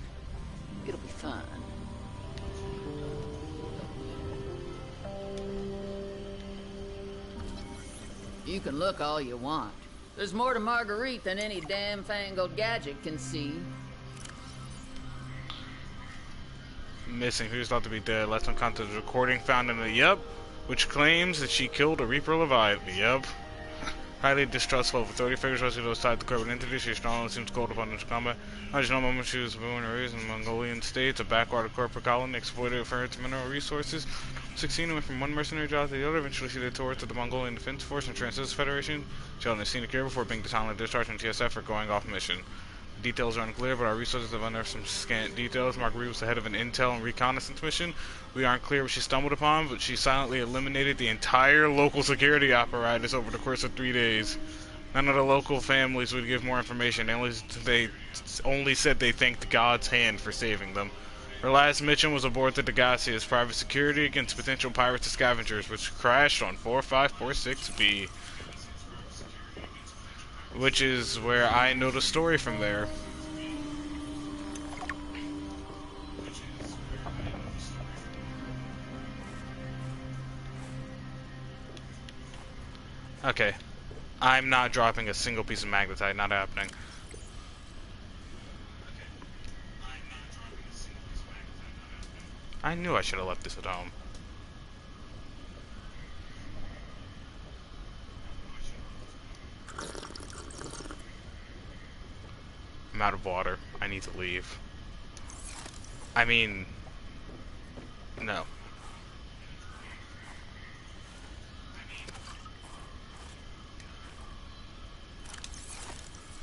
It'll be fun. You can look all you want. There's more to Marguerite than any damn fangled gadget can see. Missing. Who's thought to be dead? Last on contact recording found in the Yup, which claims that she killed a Reaper Leviathan. Yup. Highly distrustful of authority figures, especially those tied to corporate entities. She strongly seems called upon in combat. I just know the moment she was born and raised in the Mongolian states, a backwater corporate colony exploited for its mineral resources. 16 went from one mercenary job to the other. Eventually, she did tours to the Mongolian Defense Force and Transist Federation. She held a scenic career before being dishonorably discharged from TSF for going off mission. Details are unclear, but our resources have unearthed some scant details. Marguerite was the head of an intel and reconnaissance mission. We aren't clear what she stumbled upon, but she silently eliminated the entire local security apparatus over the course of 3 days. None of the local families would give more information. They only said they thanked God's hand for saving them. Her last mission was aboard the Degasia's private security against potential pirates and scavengers, which crashed on 4546B. Which is where I know the story from there. Okay. I'm not dropping a single piece of magnetite, not happening. I knew I should have left this at home. I'm out of water. I need to leave. I mean, no.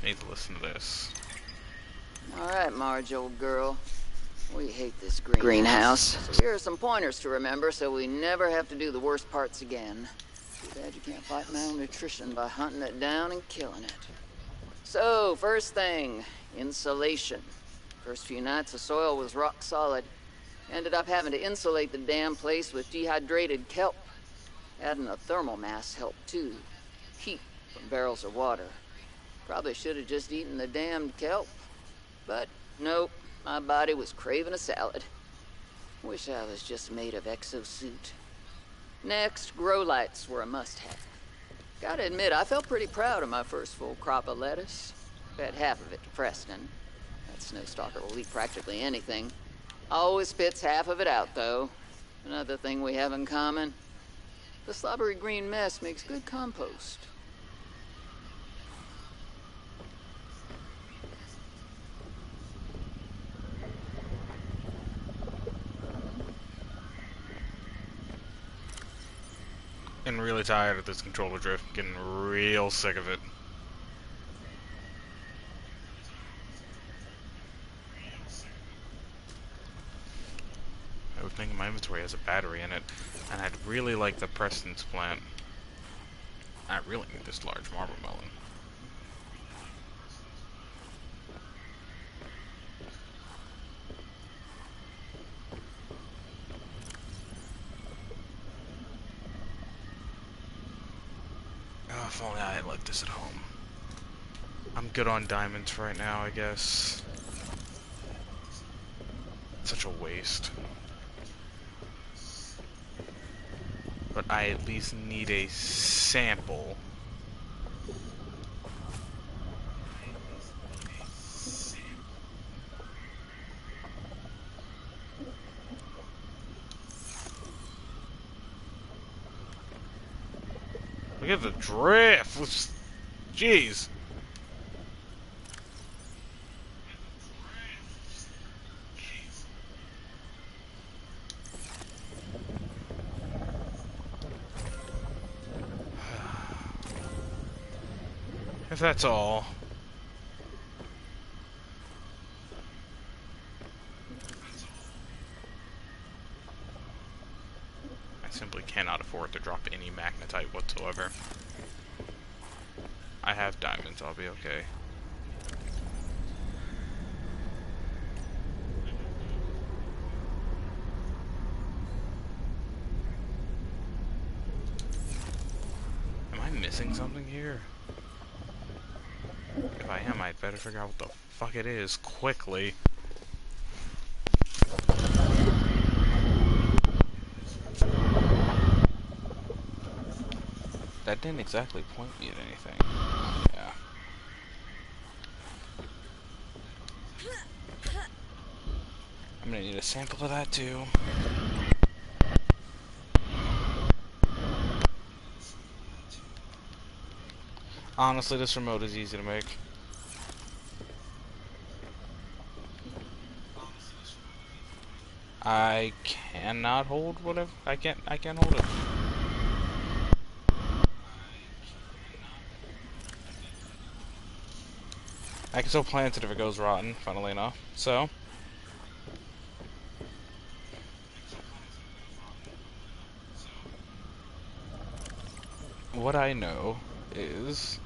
I need to listen to this. Alright, Marge, old girl. We hate this greenhouse. So here are some pointers to remember so we never have to do the worst parts again. Too bad you can't fight malnutrition by hunting it down and killing it. So, first thing, insulation. First few nights the soil was rock solid. Ended up having to insulate the damn place with dehydrated kelp. Adding a thermal mass helped too. Heat from barrels of water. Probably should have just eaten the damned kelp. But nope, my body was craving a salad. Wish I was just made of exosuit. Next, grow lights were a must-have. Gotta admit, I felt pretty proud of my first full crop of lettuce. Fed half of it to Preston. That snowstalker will eat practically anything. Always spits half of it out, though. Another thing we have in common. The slobbery green mess makes good compost. I'm really tired of this controller drift. I'm getting real sick of it. Everything in my inventory has a battery in it, and I'd really like the Preston's plant. I really need this large marble melon. Oh, if only I had left this at home. I'm good on diamonds right now, I guess. Such a waste. But I at least need a sample. Look at the drift! Jeez. If that's all. I simply cannot afford to drop any magnetite whatsoever. I have diamonds, I'll be okay. Am I missing something here? If I am, I'd better figure out what the fuck it is quickly. That didn't exactly point me at anything. Yeah. I'm gonna need a sample of that too. Honestly, this remote is easy to make. I cannot hold whatever. I can't hold it. I can still plant it if it goes rotten, funnily enough. So what I know is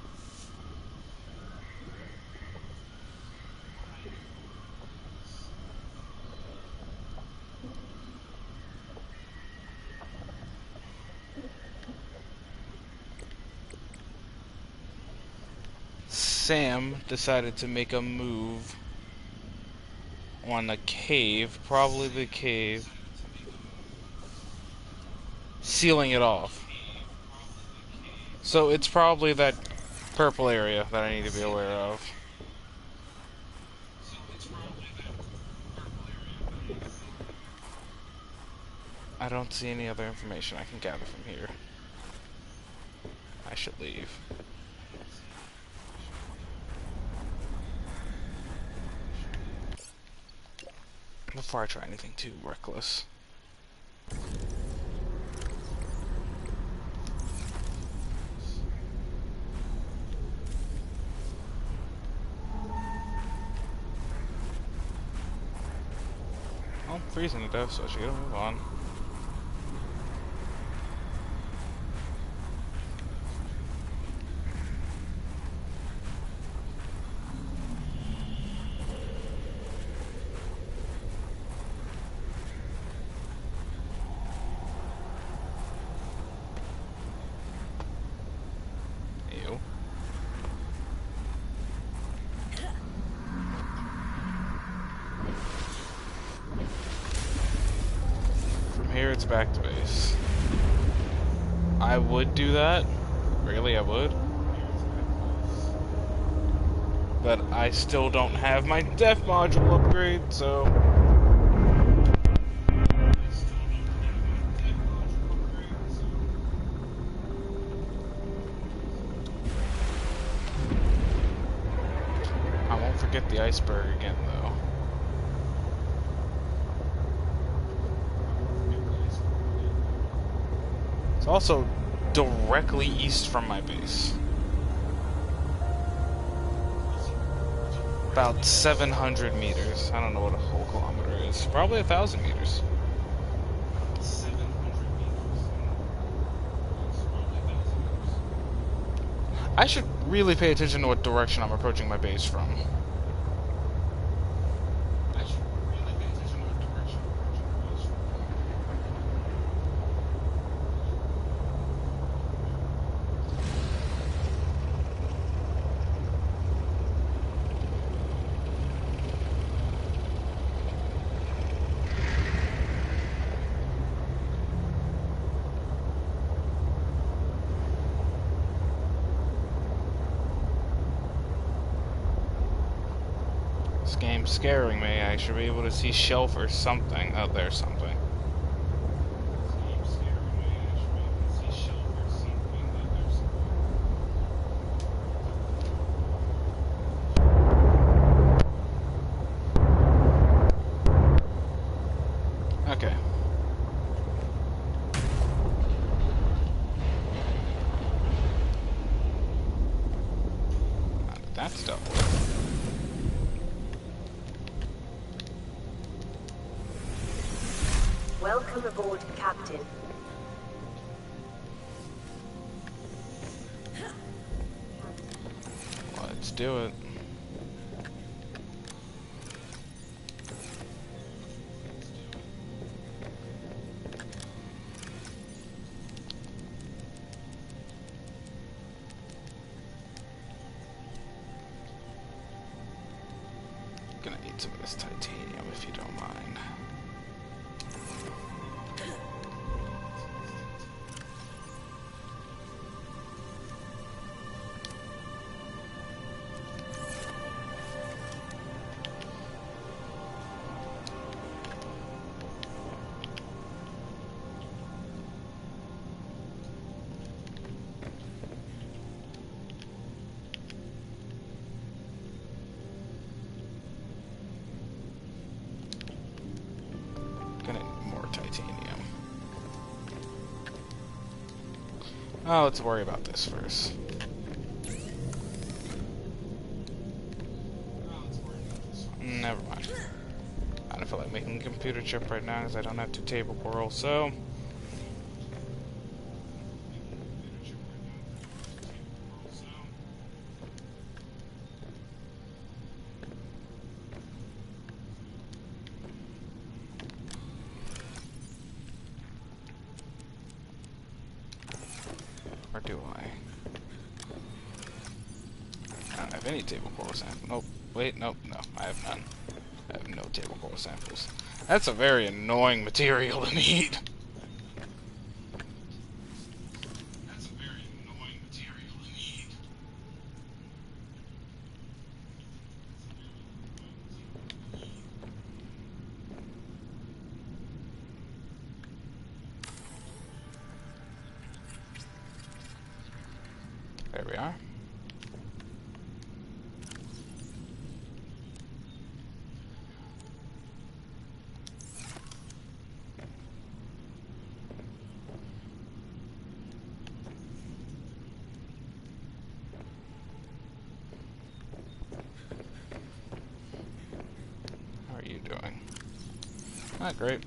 Sam decided to make a move on a cave, probably the cave, sealing it off. So it's probably that purple area that I need to be aware of. I don't see any other information I can gather from here. I should leave. Before I try anything too reckless. Well, I'm freezing to death, so I should get a move on. Ew. From here, it's back to base. I would do that. Really, I would. But I still don't have my def module upgrade, so... I won't forget the iceberg again, though. It's also directly east from my base. About 700 meters. I don't know what a whole kilometer is. Probably 1,000 meters. I should really pay attention to what direction I'm approaching my base from. This game's scaring me. I should be able to see shelf or something. Oh, there's something. That's dealt with. Welcome aboard, Captain. Let's do it. Gonna need some of this titanium if you don't mind. Gonna need more titanium. Oh, let's worry about this first. Never mind. I don't feel like making a computer chip right now because I don't have 2 table coral, so... Or do I? I don't have any table coral samples. Nope. Wait, nope, no. I have none. I have no table coral samples. That's a very annoying material to need. That's a very annoying material to need. There we are. How are you doing? Not great.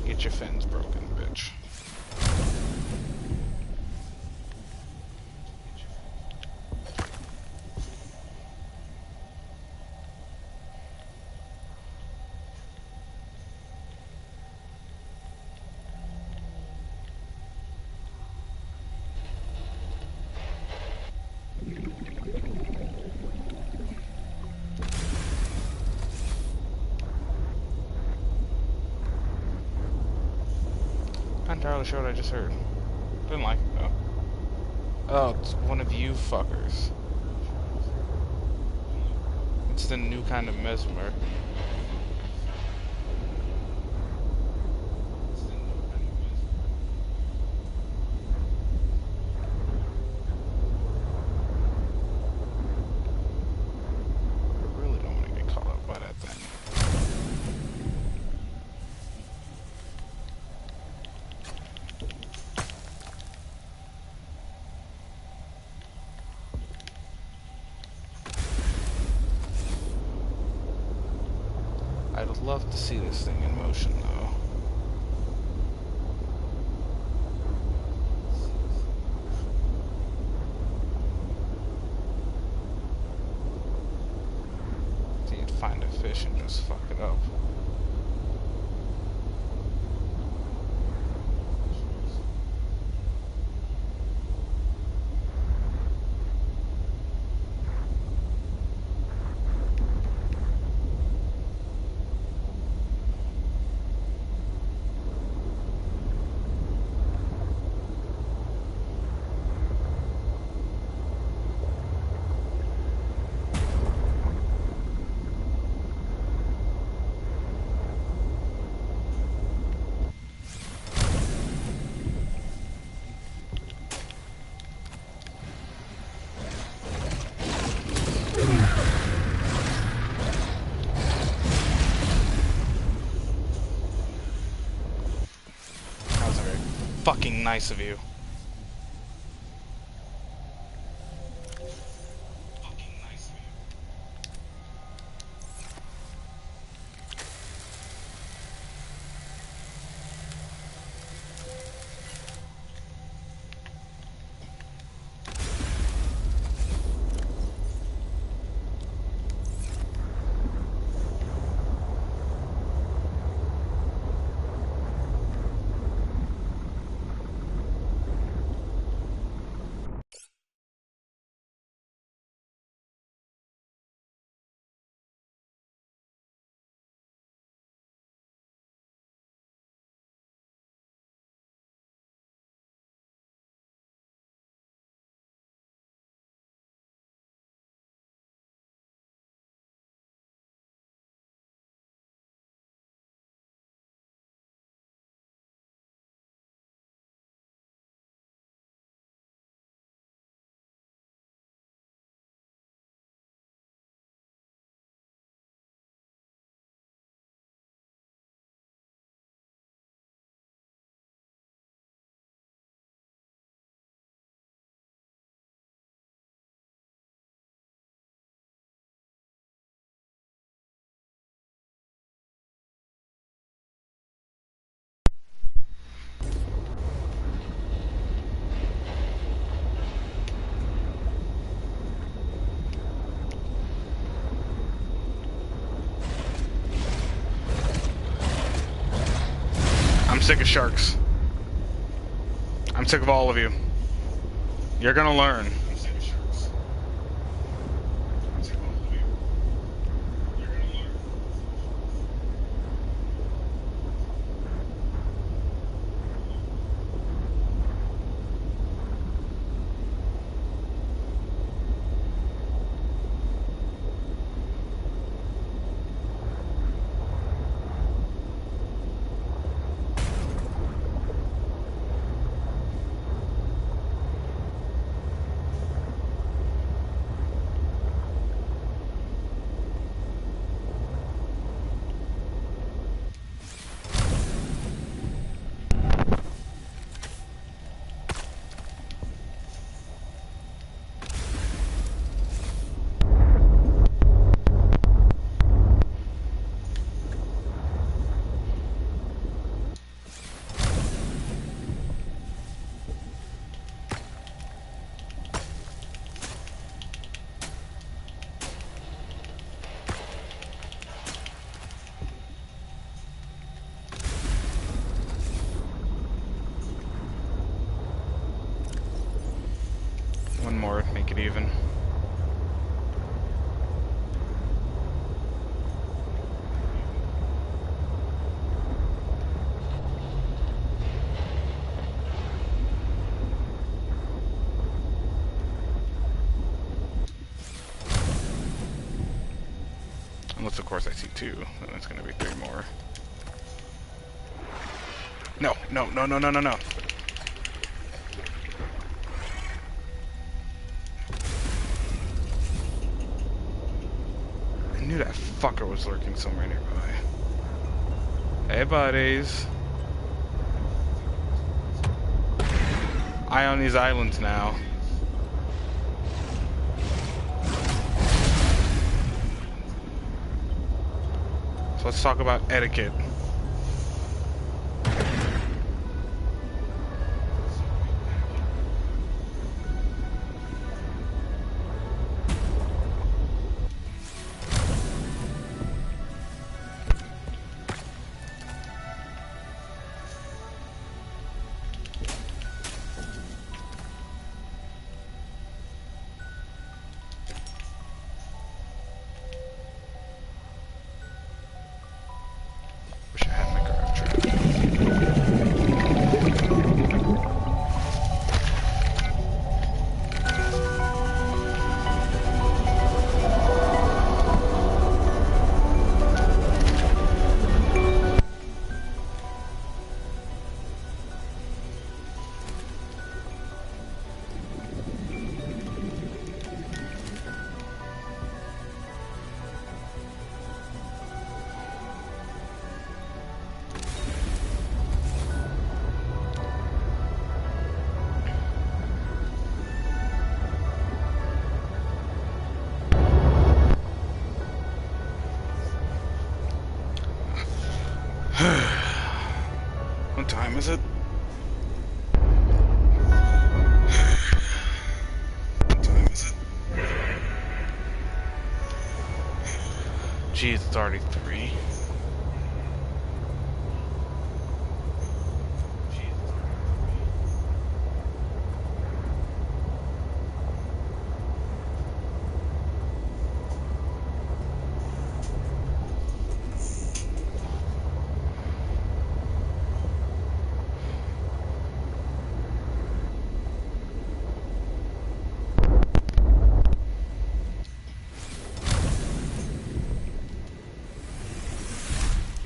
Get your fins broken, bitch. Not entirely sure what I just heard. Didn't like it though. Oh, it's one of you fuckers. It's the new kind of mesmer. I really don't want to get caught up by that thing. love to see this thing in motion, though. So you'd find a fish and just fuck it up. Fucking nice of you. I'm sick of sharks. I'm sick of all of you. You're gonna learn. One more, make it even. Unless, of course, I see two, then it's gonna be three more. No, no, no, no, no, no, no. I knew that fucker was lurking somewhere nearby. Hey, buddies. Eye on these islands now. So let's talk about etiquette. Wish I had my grab trap. What time is it? What time is it? Gee, it's already 3.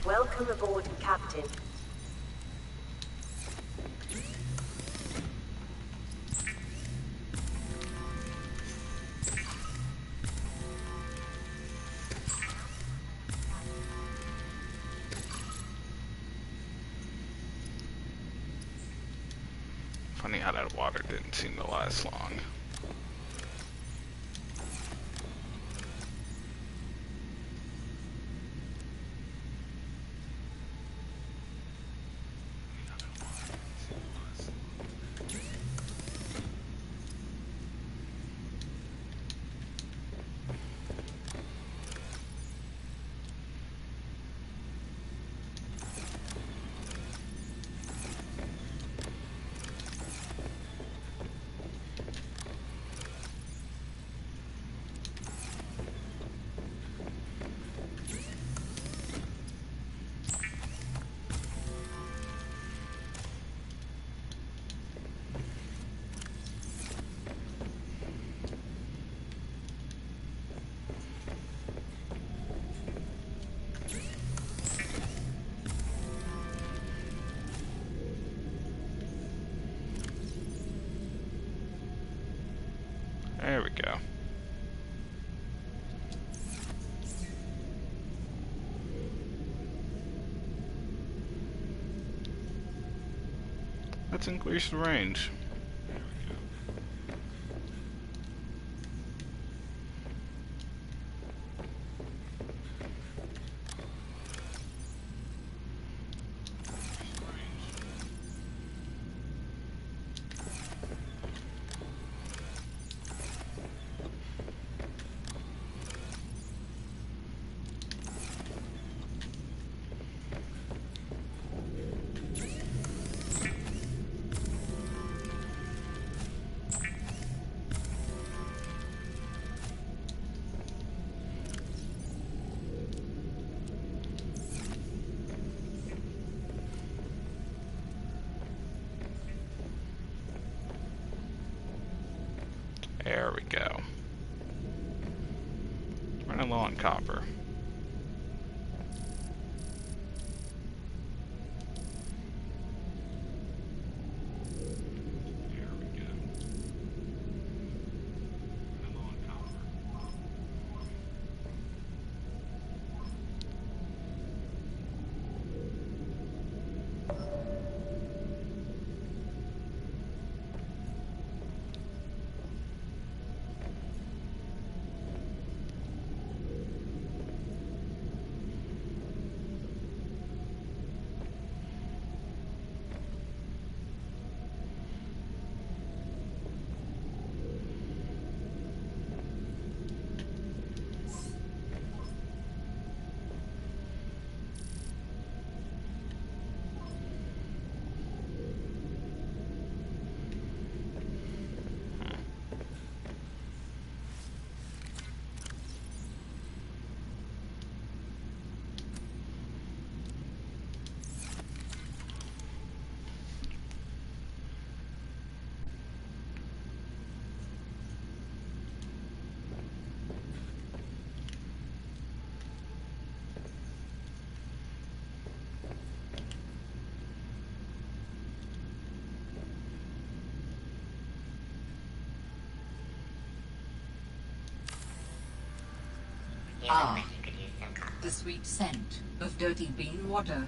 Welcome aboard, Captain. Funny how that water didn't seem to last long. There we go. Let's increase the range. There we go. Running low on copper. Ah, the sweet scent of dirty bean water.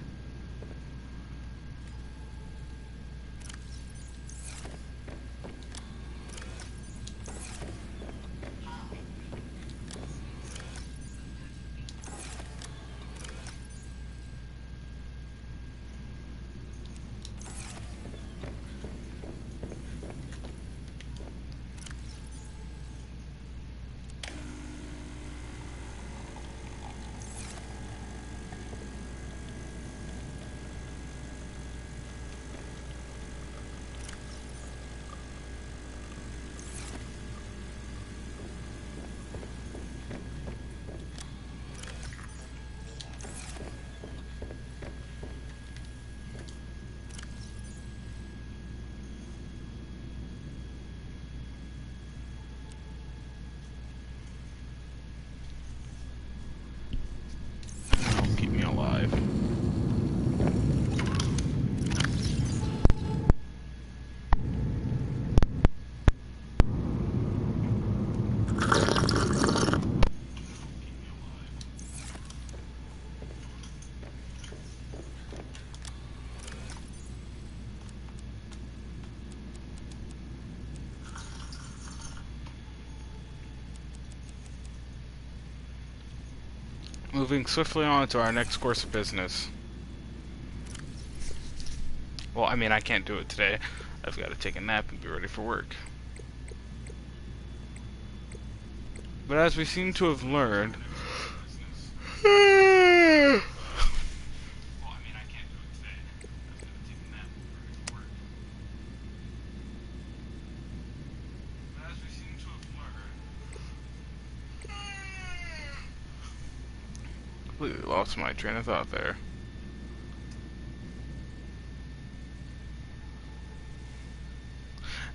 Keep me alive. Moving swiftly on to our next course of business. Well, I mean, I can't do it today. I've got to take a nap and be ready for work. But as we seem to have learned... Completely lost my train of thought there.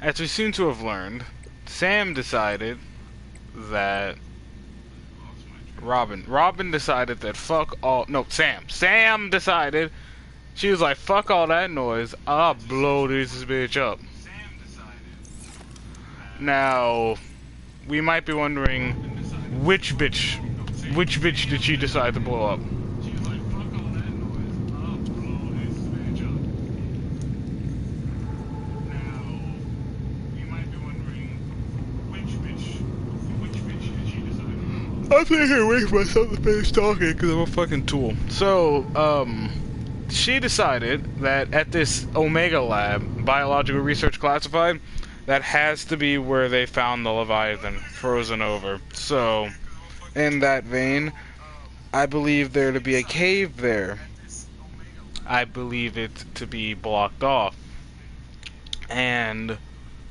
As we seem to have learned, Sam decided that Robin decided that Sam decided, she was like, fuck all that noise, I'll blow this bitch up. Now, we might be wondering, which bitch did she decide to blow up? I'm taking away from myself to finish talking because I'm a fucking tool. So, she decided that at this Omega Lab, Biological Research Classified, that has to be where they found the Leviathan frozen over. So, in that vein, I believe there to be a cave there. I believe it to be blocked off. And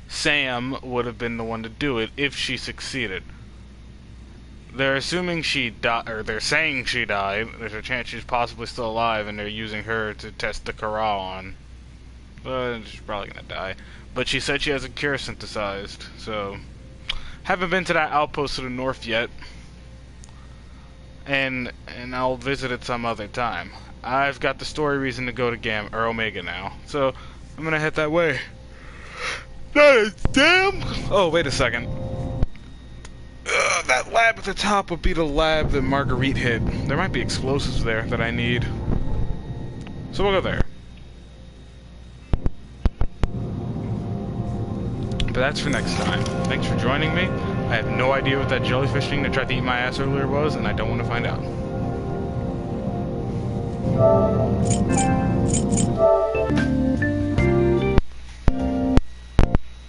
Sam would have been the one to do it if she succeeded. They're assuming she died, or they're saying she died. There's a chance she's possibly still alive, and they're using her to test the Corral on. But she's probably gonna die. But she said she has a cure synthesized, so... Haven't been to that outpost to the north yet. And I'll visit it some other time. I've got the story reason to go to Omega now. So, I'm gonna head that way. That is damn... Oh, wait a second. That lab at the top would be the lab that Marguerite hid. There might be explosives there that I need. So we'll go there. But that's for next time. Thanks for joining me. I have no idea what that jellyfish thing that tried to eat my ass earlier was, and I don't want to find out.